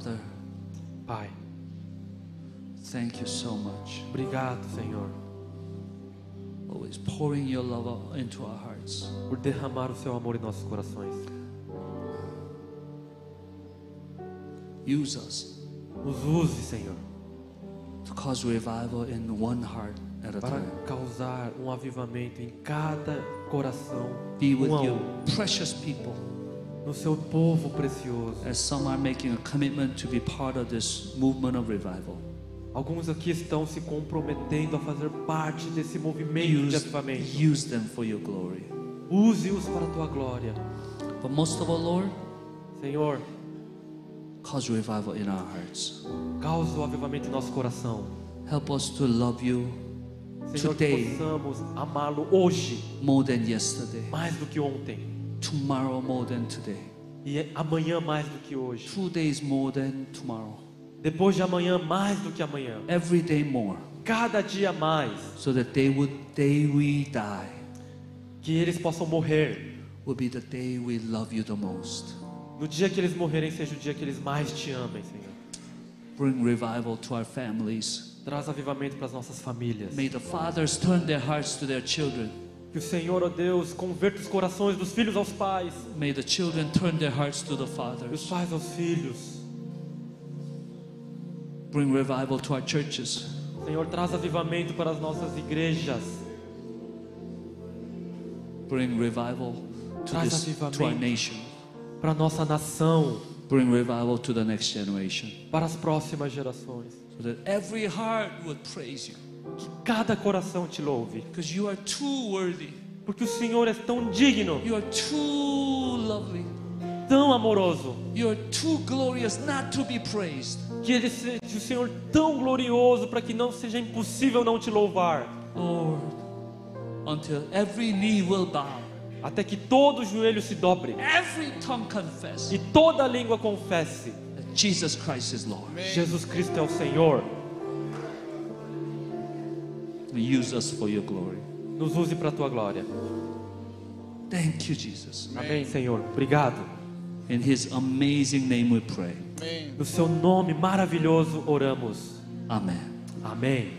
Father, Pai, thank you so much. obrigado, Senhor, Always pouring your love into our hearts. por derramar o seu amor em nossos corações. Use us Nos use, Senhor, to cause revival in one heart at a para time. causar um avivamento em cada coração, Be with a your precious people no seu povo precioso. as some are making a commitment to be part of this movement of revival. Alguns aqui estão se comprometendo a fazer parte desse movimento de avivamento. Use them for your glory. Use-os para a tua glória. But most of all, Lord, Senhor, cause revival in our hearts. causa o avivamento em nosso coração. Help us to love you Senhor, que today possamos amá-lo hoje more than yesterday, mais do que ontem, tomorrow more than today, e amanhã mais do que hoje, 2 days more than tomorrow, depois de amanhã mais do que amanhã, every day more, cada dia mais, so that day we die que eles possam morrer. will be the day we love you the most. No dia que eles morrerem seja o dia que eles mais te amem, Senhor. Bring revival to our families. Traz avivamento para as nossas famílias. May the fathers turn their hearts to their children. Que o Senhor, ó Deus, converta os corações dos filhos aos pais, May the children turn their hearts to the dos fathers. pais aos filhos. Bring revival to our churches. Senhor, traz avivamento para as nossas igrejas. Bring revival to Traz to our avivamento. nation. Para a nossa nação, Bring revival to the next generation. para as próximas gerações. So that every heart would praise you. Que cada coração te louve, Because you are too worthy. porque o Senhor é tão digno, You are too lovely. tão amoroso, You are too glorious not to be praised. que Ele seja o Senhor tão glorioso para que não seja impossível não te louvar, Lord, until every knee will bow, até que todo joelho se dobre every tongue confess e toda língua confesse: that Jesus Christ is Lord. Jesus Cristo é o Senhor. Use us for your glory. Nos use para a tua glória. Thank you, Jesus. Amém, Senhor. Obrigado. In His amazing name we pray. No seu nome maravilhoso oramos. Amen. Amém.